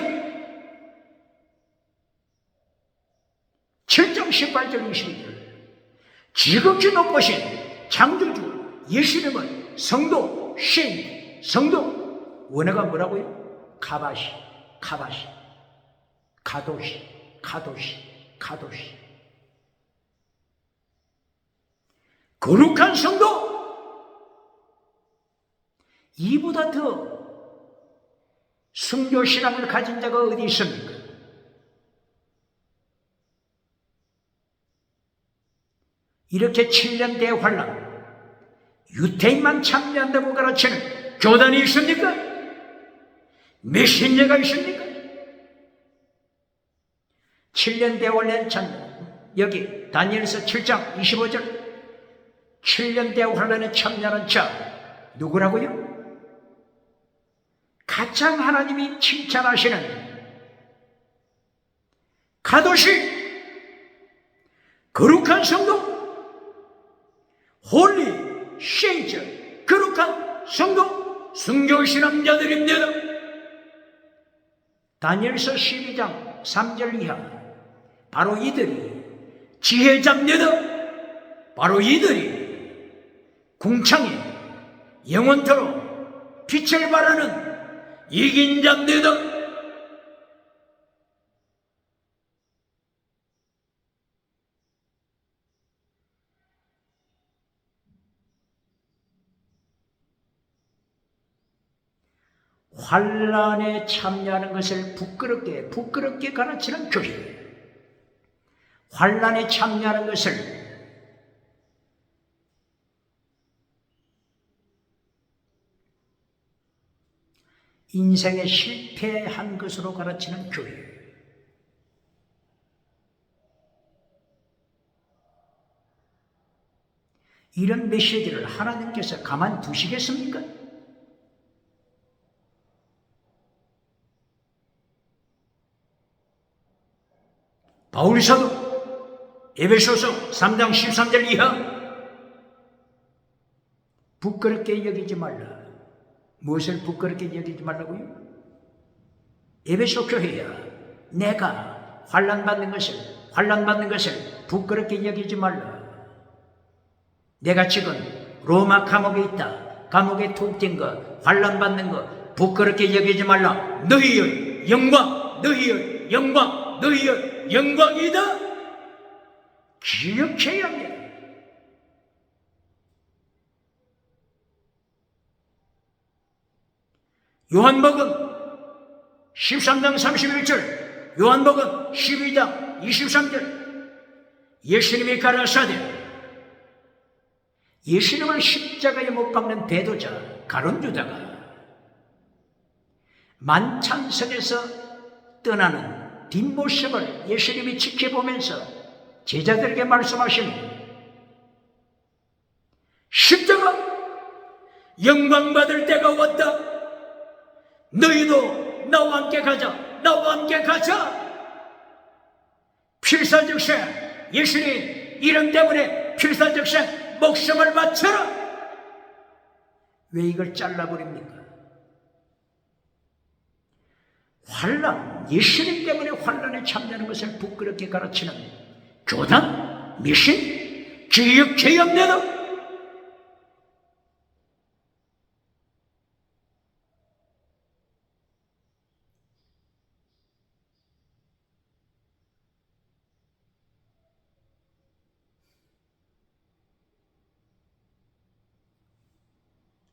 7장 18절 22절 지극히 높으신 창조주 예수님은 성도 원어가 뭐라고요? 카바시 거룩한 성도 이보다 더 순교신앙을 가진 자가 어디 있습니까? 이렇게 7년 대환란 유태인만 참여한다고 가르치는 교단이 있습니까? 메신저가 있습니까? 7년 대환란 참여 여기 다니엘서 7장 25절 7년 대환란에 참여하는 자 누구라고요? 가장 하나님이 칭찬하시는 가도시 거룩한 성도 홀리 세인트 거룩한 성도 순교신앙자들입니다. 다니엘서 12장 3절 이하 바로 이들이 지혜자입니다. 바로 이들이 궁창에 영원토록 빛을 발하는 이긴 자입니다. 환난에 참여하는 것을 부끄럽게 가르치는 교회, 환난에 참여하는 것을 인생에 실패한 것으로 가르치는 교회, 이런 메시지를 하나님께서 가만두시겠습니까? 바울 사도 에베소서 3장 13절 이하 부끄럽게 여기지 말라. 무엇을 부끄럽게 여기지 말라고요? 에베소 교회야, 내가 환난받는 것을 부끄럽게 여기지 말라. 내가 지금 로마 감옥에 있다. 감옥에 툭 뛴 거, 환난받는 거 부끄럽게 여기지 말라. 너희의 영광, 너희의 영광, 너희의 영광이다. 기억해야 합니다. 요한복음 13장 31절, 요한복음 12장 23절, 예수님이 가라사대, 예수님을 십자가에 못 박는 배도자 가룟유다가 만찬석에서 떠나는 뒷모습을 예수님이 지켜보면서 제자들에게 말씀하시는 십자가 영광 받을 때가 왔다. 너희도 나와 함께 가자. 나와 함께 가자. 필사적생, 예수님 이름 때문에 필사적생 목숨을 바쳐라. 왜 이걸 잘라버립니까? 환난, 예수님 때문에 환난에 참여하는 것을 부끄럽게 가르치는 교단, 미신, 교육개혁내도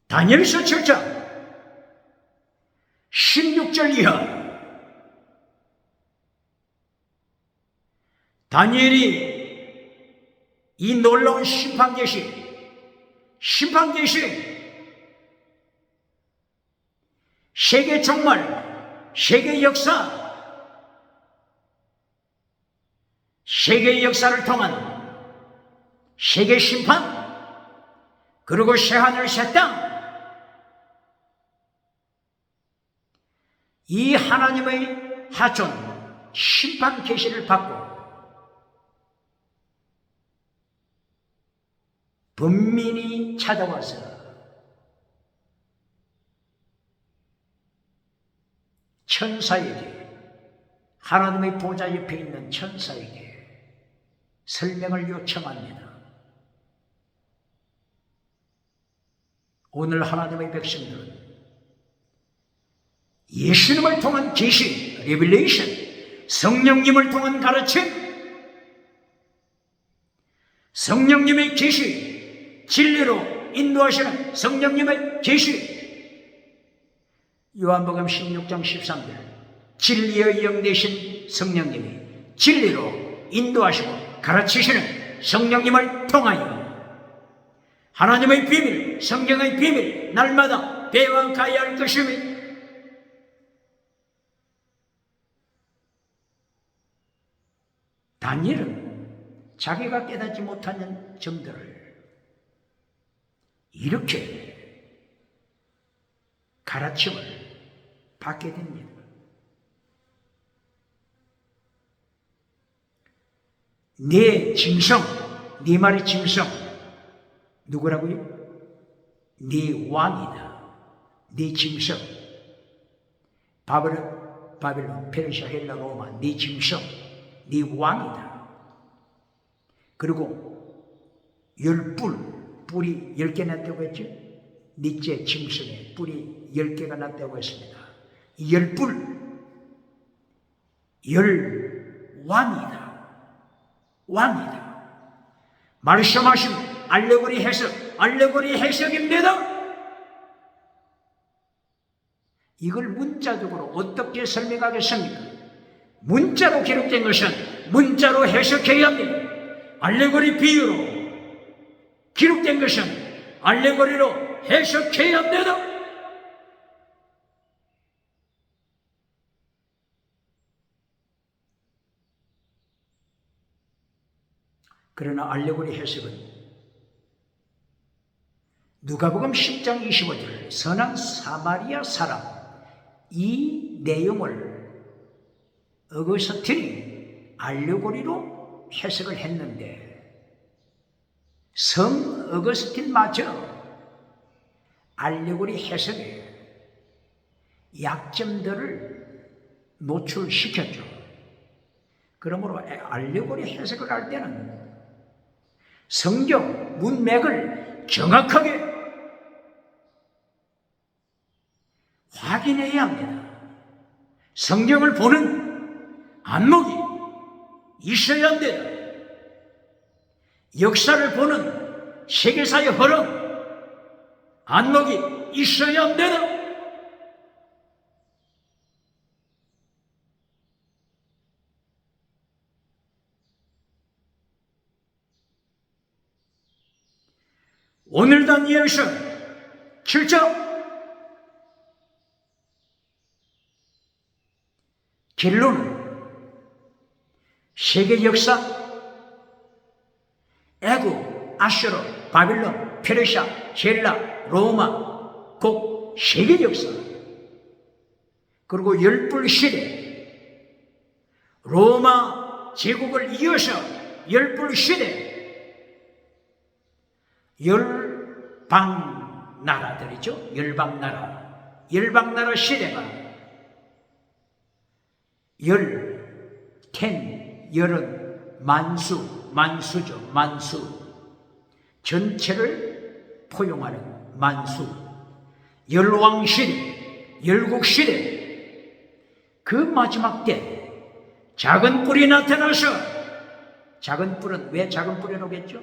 다니엘서 7장 16절 이하 다니엘이 이 놀라운 심판 계시 세계 종말, 세계 역사를 통한 세계 심판, 그리고 새하늘 새 땅, 이 하나님의 하존 심판 계시를 받고 범민이 찾아와서 천사에게, 하나님의 보좌 옆에 있는 천사에게 설명을 요청합니다. 오늘 하나님의 백성들은 예수님을 통한 계시, 레벨레이션, 성령님을 통한 가르침, 성령님의 계시, 진리로 인도하시는 성령님의 계시, 요한복음 16장 13절, 진리의 영 되신 성령님이 진리로 인도하시고 가르치시는 성령님을 통하여 하나님의 비밀, 성경의 비밀 날마다 배워가야 할 것입니다. 다니엘은 자기가 깨닫지 못하는 점들을 이렇게 가르침을 받게 됩니다. 네 짐승, 네 말의 짐승 누구라고요? 네 왕이다. 네 짐승. 바벨론, 페르시아, 헬라, 로마, 네 짐승, 네 왕이다. 그리고 뿔이 10개 났다고 했죠? 넷째 짐승에 뿔이 10개가 났다고 했습니다. 왕이다. 말씀하신 알레고리 해석입니다. 이걸 문자적으로 어떻게 설명하겠습니까? 문자로 기록된 것은 문자로 해석해야 합니다. 알레고리 비유로 기록된 것은 알레고리로 해석해야 합니다. 그러나 알레고리 해석은 누가복음 10장 25절 선한 사마리아 사람, 이 내용을 어거스틴이 알레고리로 해석을 했는데 성 어거스틴마저 알레고리 해석에 약점들을 노출시켰죠. 그러므로 알레고리 해석을 할 때는 성경 문맥을 정확하게 확인해야 합니다. 성경을 보는 안목이 있어야 합니다. 역사를 보는 세계사의 흐름, 안목이 있어야 합니다. 오늘 단위에서 7점 결론은 세계 역사, 애국, 아수르, 바빌론, 페르시아, 헬라, 로마, 곧 세계 역사, 그리고 열불 시대, 로마 제국을 이어서 열불 시대, 열방 나라들이죠. 열방 나라 시대가 열은 만수죠. 전체를 포용하는 만수. 열왕 시대, 열국 시대. 그 마지막 때 작은 뿔이 나타나서, 작은 뿔은 왜 작은 뿔이라고 했죠?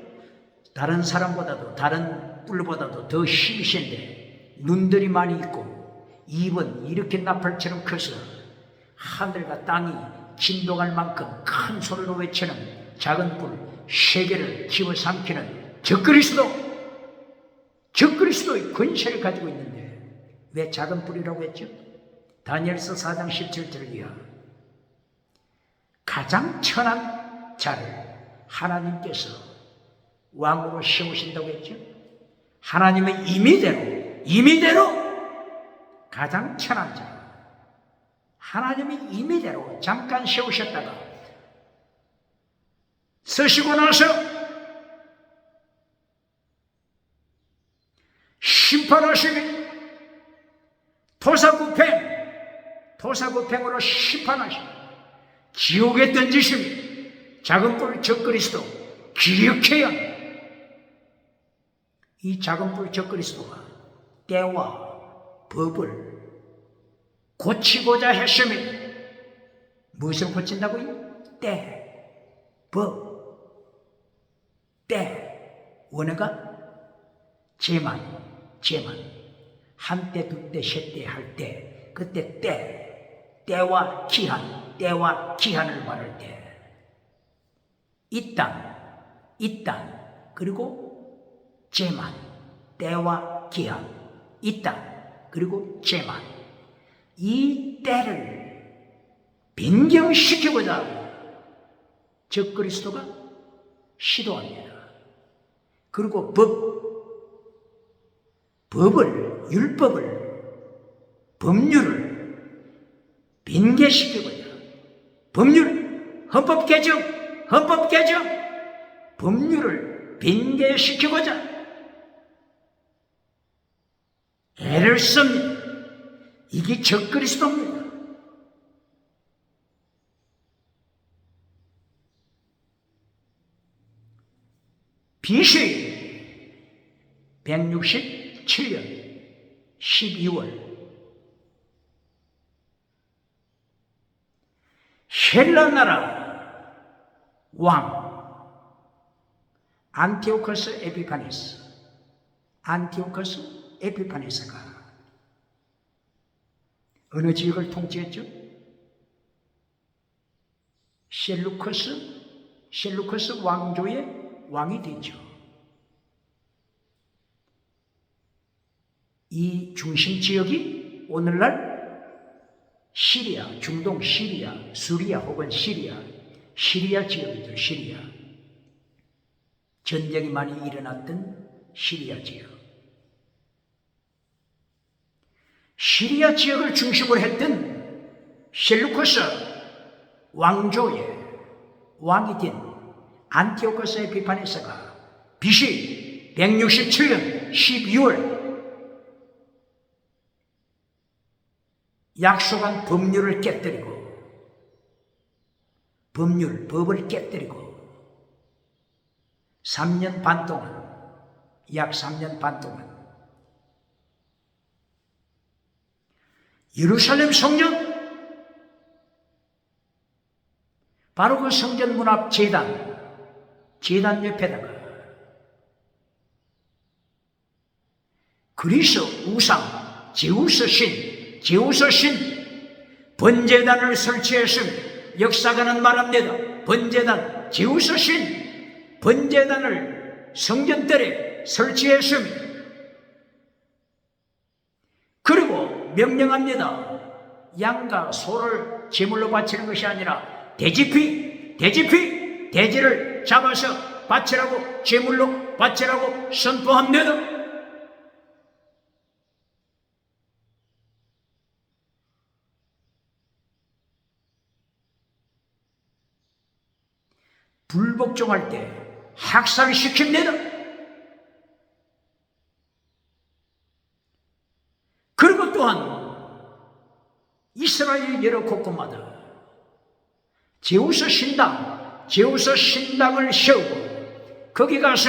다른 사람보다도, 다른 뿔보다도 더 힘이 센데 눈들이 많이 있고 입은 이렇게 나팔처럼 커서 하늘과 땅이 진동할 만큼 큰 소리로 외치는 작은 뿔, 세계를 집어삼키는 적그리스도의 권세를 가지고 있는데 왜 작은 뿔이라고 했죠? 다니엘서 4장 17절을 이하 가장 천한 자를 하나님께서 왕으로 세우신다고 했죠. 하나님의 임의대로 가장 천한 자, 하나님의 임의대로 잠깐 세우셨다가 쓰시고 나서 심판하시니 도사구팽으로 심판하시니 지옥에 던지시니 작은 뿔 적그리스도 기억해야 합니다. 이 작은 뿔 적그리스도가 때와 법을 고치고자 했으면 무엇을 고친다고요? 때, 원어가 제만, 한때, 두때, 셋때 할 때, 그때 때와 기한을 말할 때, 이 땅, 그리고 제만, 때와 기한, 이 땅, 그리고 제만. 이 때를 변경시키고자 적그리스도가 시도합니다. 그리고 법률을 변개시키고자 헌법 개정, 법률을 변개시키고자 애를 씁니다. 이게 적그리스도입니다. BC 167년 12월 헬라 나라 왕 안티오코스 에피파네스가 어느 지역을 통치했죠? 셀루커스 왕조의 왕이 되죠. 이 중심 지역이 오늘날 시리아, 중동 시리아, 수리아 혹은 시리아 지역이죠. 시리아. 전쟁이 많이 일어났던 시리아 지역. 시리아 지역을 중심으로 했던 셀루커스 왕조의 왕이 된 안티오코스 에피파네스가 BC 167년 12월 약속한 법률을 깨뜨리고 법을 깨뜨리고 3년 반 동안, 약 3년 반 동안 예루살렘 성전, 바로 그 성전 문 앞 제단 옆에다가 그리스 우상 제우스 신 번제단을 설치했음. 역사가는 말합니다. 번제단 제우스 신 번제단을 성전뜰에 설치했음. 그리고 명령합니다. 양과 소를 제물로 바치는 것이 아니라 돼지를 잡아서 바치라고, 제물로 바치라고 선포합니다. 불복종할 때 학살시킵니다. 그리고 또한 이스라엘 여러 곳곳마다 제우스 신당을 세우고 거기 가서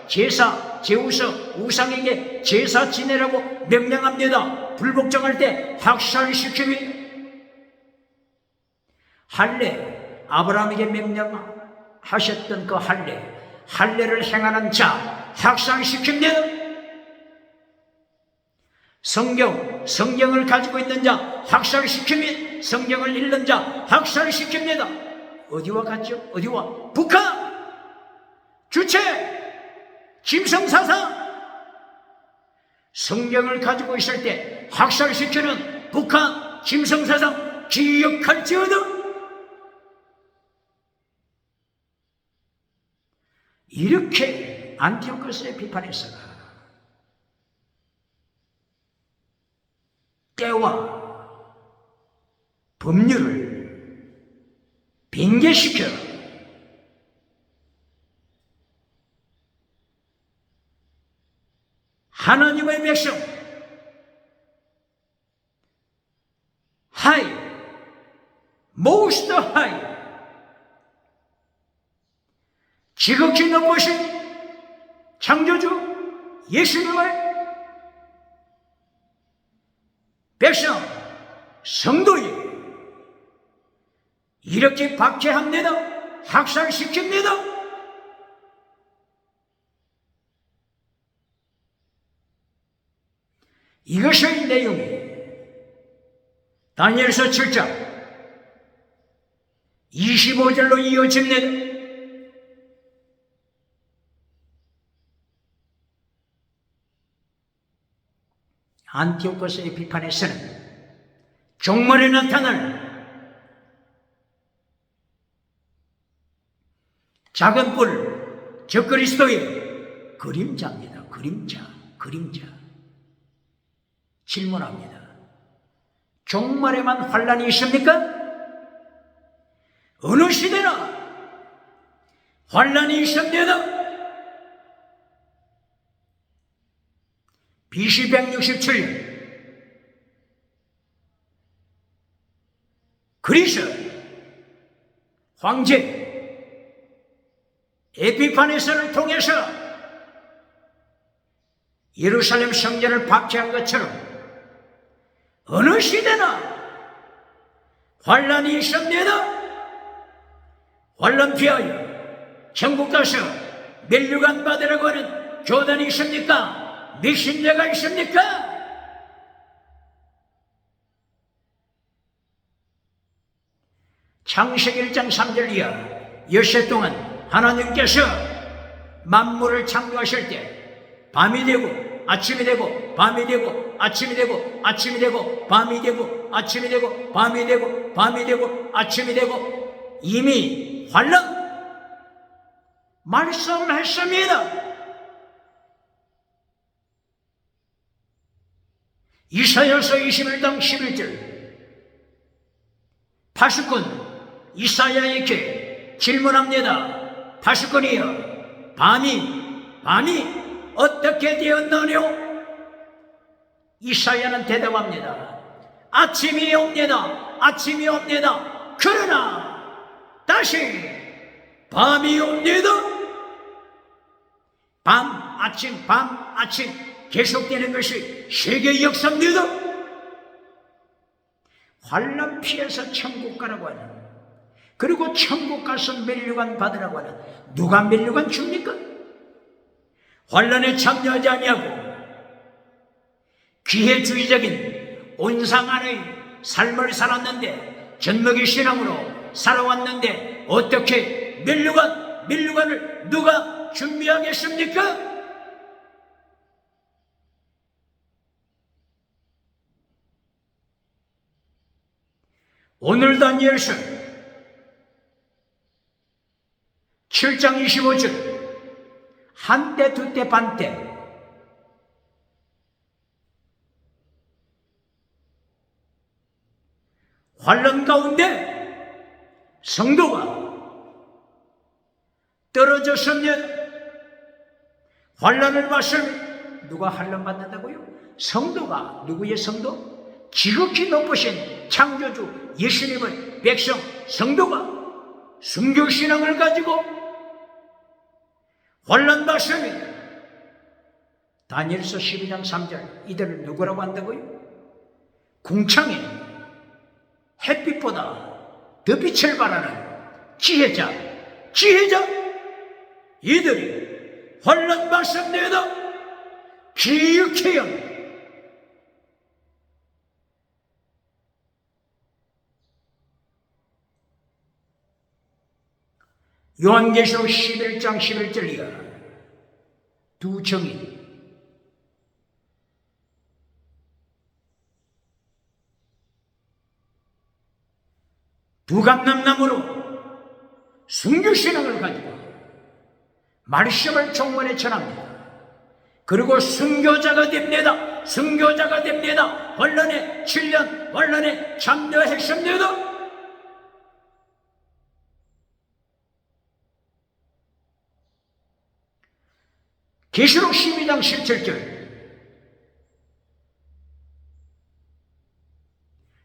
제우스 우상에게 제사 지내라고 명령합니다. 불복종할 때 학살시킵니다. 할례, 아브라함에게 명령하셨던 그 할례를 행하는 자 학살시킵니다. 성경을 가지고 있는 자 학살시킵니다. 성경을 읽는 자 학살시킵니다. 어디와 같죠? 어디와? 북한! 주체! 짐승사상! 성경을 가지고 있을 때 학살시키는 북한 짐승사상 기억할지어다. 이렇게 안티오코스의 비판에서가 때와 법률을 빙계시켜 하나님의 백성 most high 지극히 높으신 창조주 예수님을 백성, 성도에 이렇게 박해합니다. 학살시킵니다. 이것의 내용이 다니엘서 7장 25절로 이어집니다. 안티오코스 에피파네스는 종말에 나타날 작은 뿔, 적그리스도의 그림자입니다. 그림자. 질문합니다. 종말에만 환란이 있습니까? 어느 시대나 환란이 있습니다. BC 167년 그리스 황제 에피파네스를 통해서 예루살렘 성전을 박해한 것처럼 어느 시대나 환란이 있습니다. 환란 피하여 천국 가서 멸류관 받으라고 하는 교단이 있습니까? 메신저가 있습니까? 창세기 1장 3절 이하 엿새 동안 하나님께서 만물을 창조하실 때 밤이 되고 아침이 되고 밤이 되고 아침이 되고 아침이 되고 밤이 되고 아침이 되고 밤이 되고 밤이 되고 아침이 되고 이미 환란 말씀했습니다. 이사야서 21장 11절 파수꾼 이사야에게 질문합니다. 파수꾼이여, 밤이 어떻게 되었느뇨? 이사야는 대답합니다. 아침이 옵니다. 그러나 다시 밤이 옵니다. 밤, 아침 계속되는 것이 세계 역사입니다. 환난 피해서 천국 가라고 하는, 그리고 천국 가서 면류관 받으라고 하는, 누가 면류관 줍니까? 환난에 참여하지 아니하고 기회주의적인 온상 안의 삶을 살았는데, 젖먹이 신앙으로 살아왔는데 어떻게 면류관을 누가 준비하겠습니까? 오늘 다니엘서 7장 25절 한때 두때 반때 환난 가운데 성도가 떨어졌으면, 환난을 봤으면 누가 환난 받는다고요? 성도가. 누구의 성도? 지극히 높으신 창조주 예수님의 백성 성도가 순교신앙을 가지고 환난 봤으면, 다니엘서 12장 3절 이들을 누구라고 한다고요? 궁창에 햇빛보다 더 빛을 발하는 지혜자, 이들이 환난 받습니다. 기억해야 합니다. 요한계시록 11장 11절이야. 두 정인, 두 감람나무로 순교신앙을 가지고 말씀을 종문에 전합니다. 그리고 순교자가 됩니다. 환난의 7년, 환난에 참여했습니다. 계시록 12장 17절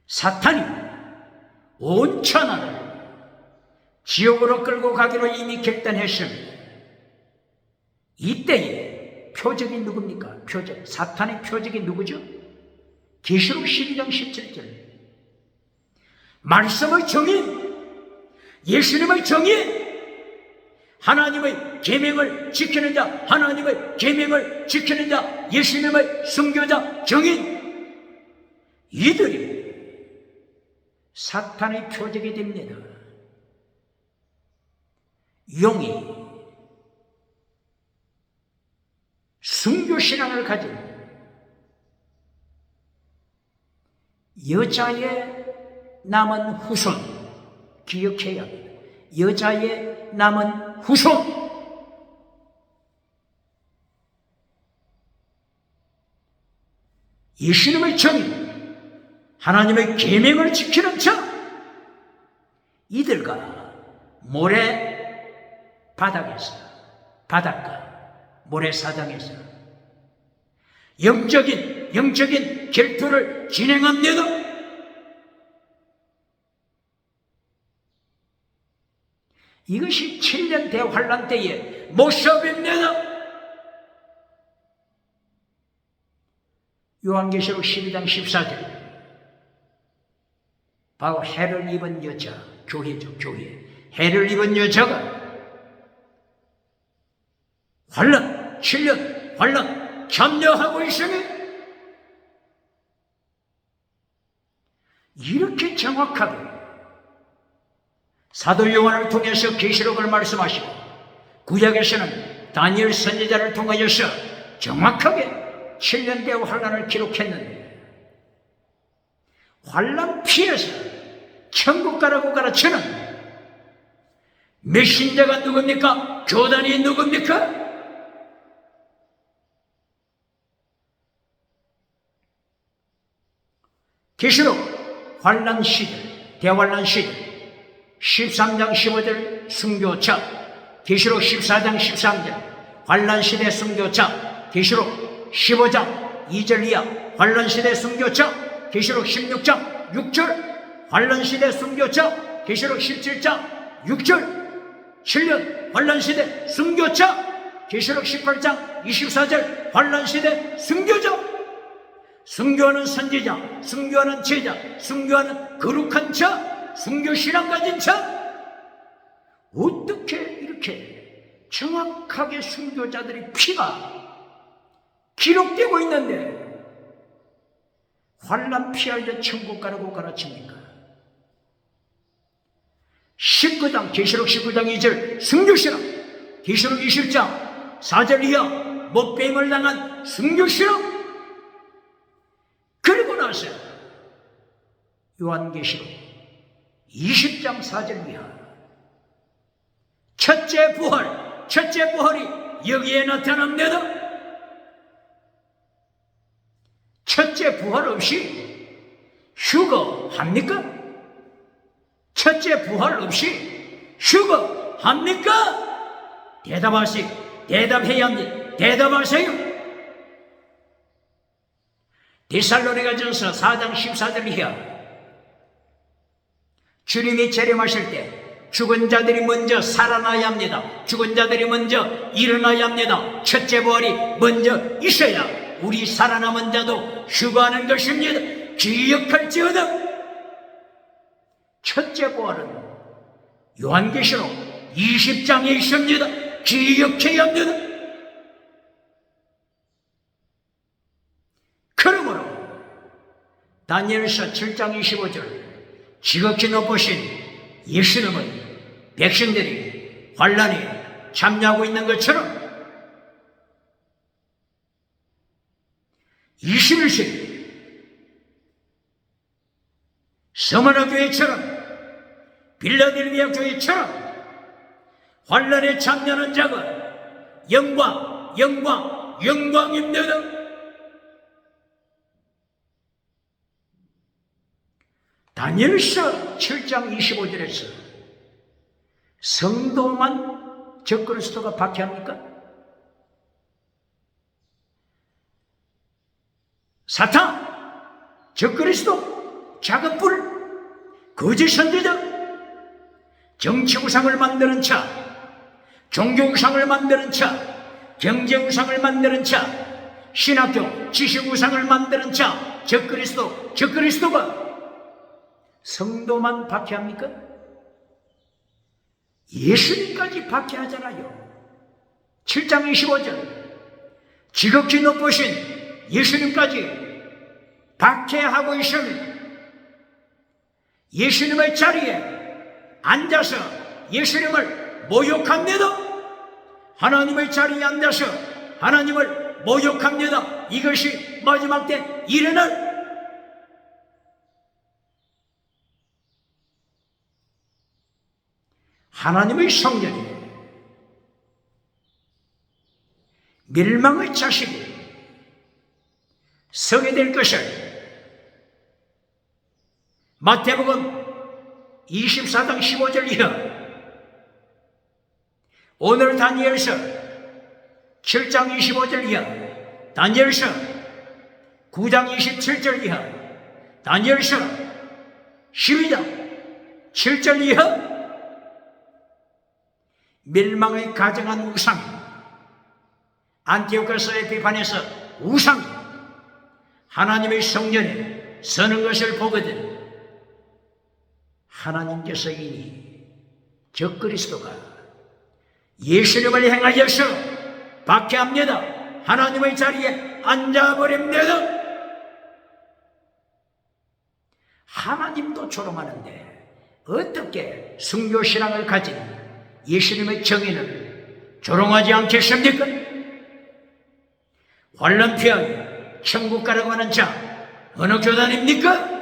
사탄이 온 천하를 지옥으로 끌고 가기로 이미 결단했습니다. 이때의 표적이 누굽니까? 표적. 사탄의 표적이 누구죠? 계시록 12장 17절 말씀의 정인, 예수님의 정인, 하나님의 계명을 지키는 자, 예수님의 순교자 정인, 이들이 사탄의 표적이 됩니다. 용이 순교신앙을 가진 여자의 남은 후손, 기억해야 합니다. 여자의 남은 후손, 예수님의 정인, 하나님의 계명을 지키는 자, 이들과 모래바닥에서, 바닷가 모래사장에서 영적인 결투를 진행합니다. 이것이 7년 대환란 때의 모습입니다. 요한계시록 12장 14절 바로 해를 입은 여자, 교회죠, 교회. 해를 입은 여자가 환란, 7년 환란 참여하고 있으니, 이렇게 정확하게 사도 요한을 통해서 계시록을 말씀하시고, 구약에서는 다니엘 선지자를 통하여서 정확하게 7년 대의 환란을 기록했는데, 환란 피해서 천국 가라고 가르치는 메신저가 누굽니까? 교단이 누굽니까? 계시록 환란 시대, 대환란 시대, 13장 15절 순교차, 계시록 14장 13절 환란 시대 순교차, 계시록 15장 2절 이하 환란 시대 순교차, 계시록 16장 6절 환란 시대 순교차, 계시록 17장 6절 7년 환란 시대 순교차, 계시록 18장 24절 환란 시대 순교자. 순교하는 선지자, 순교하는 제자, 순교하는 거룩한 자, 순교신앙 가진 자. 어떻게 이렇게 정확하게 순교자들의 피가 기록되고 있는데 환란 피하여 천국 가라고 가르칩니까? 19장, 계시록 19장 2절 순교신앙, 계시록 20장 4절 이하 못뱀을 당한 순교신앙. 그리고 나서 요한계시록 20장 4절 이하 첫째 부활이 여기에 나타납니다. 첫째 부활 없이 휴거합니까? 첫째 부활 없이 휴거합니까? 대답하세요. 대답해야 합니다. 대답하세요. 데살로니가전서 4장 14절 이하 주님이 재림하실 때 죽은 자들이 먼저 살아나야 합니다. 죽은 자들이 먼저 일어나야 합니다. 첫째 부활이 먼저 있어야 우리 살아남은 자도 휴거하는 것입니다. 기억할지어다. 첫째 부활은 요한계시록 20장에 있습니다. 기억해야 합니다. 그러므로 다니엘서 7장 25절 지극히 높으신 예수님은 백성들이 환란에 참여하고 있는 것처럼 21세기 서머나 교회처럼 빌라델비아 교회처럼 환란에 참여하는 자가 영광입니다. 다니엘서 7장 25절에서 성도만 적그리스도가 박해합니까? 사탄, 적그리스도, 작은 뿔, 거짓 선지자, 정치 우상을 만드는 자, 종교 우상을 만드는 자, 경제 우상을 만드는 자, 신학교, 지식 우상을 만드는 자, 적그리스도가 성도만 박해합니까? 예수님까지 박해하잖아요. 7장 25절 지극히 높으신 예수님까지 박해하고 있으면 예수님의 자리에 앉아서 예수님을 모욕합니다. 하나님의 자리에 앉아서 하나님을 모욕합니다. 이것이 마지막 때 일어날 하나님의 성전이 멸망의 자식이 서게 될 것을 마태복음 24장 15절 이하 오늘 다니엘서 7장 25절 이하 다니엘서 9장 27절 이하 다니엘서 12장 7절 이하 멸망을 가정한 우상 안티오코스 에피판에서 우상 하나님의 성전에 서는 것을 보거든 하나님께서 이니 적그리스도가 예수님을 행하여서 박해합니다. 하나님의 자리에 앉아버립니다. 하나님도 조롱하는데 어떻게 순교신앙을 가진 예수님의 정의를 조롱하지 않겠습니까? 환난 피하여 천국 가라고 하는 자 어느 교단입니까?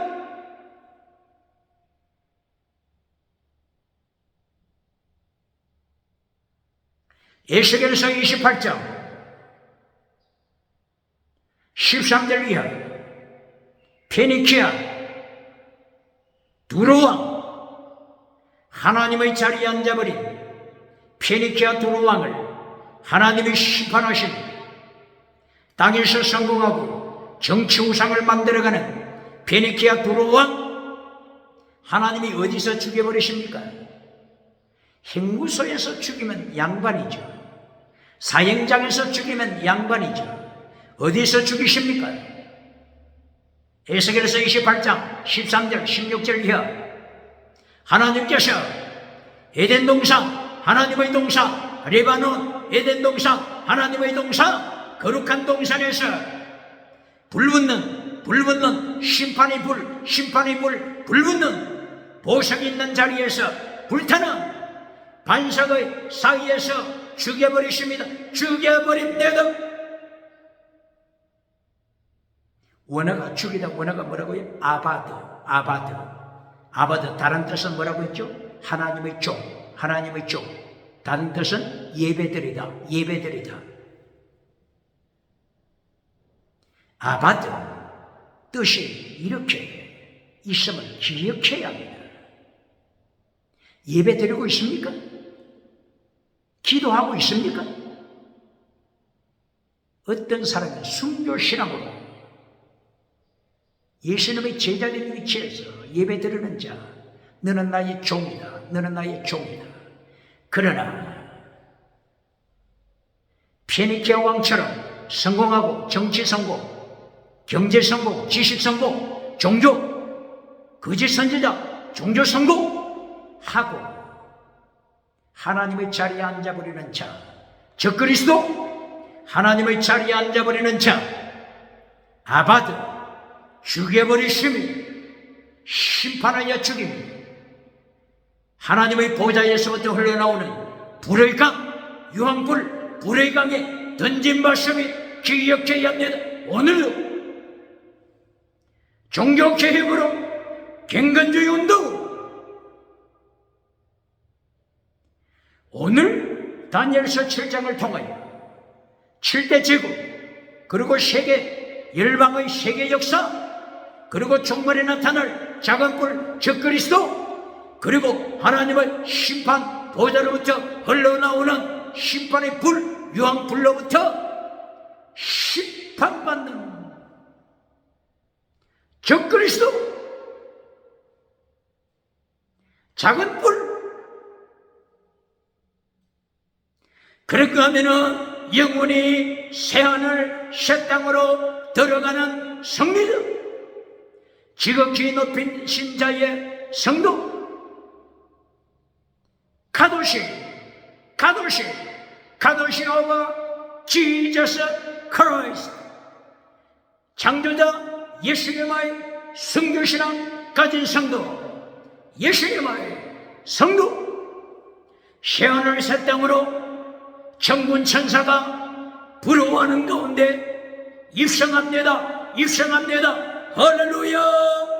에스겔서 28장 13절 이하 페니키아 두로왕, 하나님의 자리에 앉아버린 페니키아 두로왕을 하나님이 심판하십니다. 땅에서 성공하고 정치 우상을 만들어가는 페니키아 두로왕, 하나님이 어디서 죽여버리십니까? 행구소에서 죽이면 양반이죠. 사형장에서 죽이면 양반이죠. 어디서 죽이십니까? 에스겔서 28장 13절 16절 이하, 하나님께서 에덴 동산 하나님의 동산, 레바논 에덴 동산 하나님의 동산, 거룩한 동산에서 불붙는 심판의 불 불붙는 보석이 있는 자리에서 불타는 반석의 사이에서 죽여버리십니다. 죽여버립니다. 원어가 죽이다, 원어가 뭐라고요? 아바드. 다른 뜻은 뭐라고 했죠? 하나님의 종. 다른 뜻은 예배드리다. 아바드 뜻이 이렇게 있음을 기억해야 합니다. 예배드리고 있습니까? 기도하고 있습니까? 어떤 사람이 순교신앙으로 예수님의 제자된 위치에서 예배드리는 자, 너는 나의 종이다. 그러나 페니키아 왕처럼 성공하고 정치 성공, 경제 성공, 지식 성공, 종교, 거짓 선지자, 종교 성공하고 하나님의 자리에 앉아버리는 자, 적그리스도, 하나님의 자리에 앉아버리는 자, 아바드, 죽여버리심이, 심판하여 죽임이, 하나님의 보좌에서부터 흘러나오는 불의 강, 유황불, 불의 강에 던진 말씀이 기억해야 합니다. 오늘도 종교개혁으로 갱건주의 운동, 오늘 다니엘서 7장을 통하여 7대 제국, 그리고 세계 열방의 세계 역사, 그리고 종말에 나타날 작은 뿔 적그리스도, 그리고 하나님의 심판 보좌로부터 흘러나오는 심판의 불, 유황불로부터 심판받는 적그리스도, 작은 뿔. 그럴까 하면은 영원히 새하늘 새 땅으로 들어가는 성리들, 지극히 높인 신자의 성도, 가도시 오브 지저스 크라이스트, 창조자 예수님의 성교신앙 가진 성도, 예수님의 성도, 새하늘 새 땅으로 천군 천사가 부러워하는 가운데 입성합니다. 할렐루야.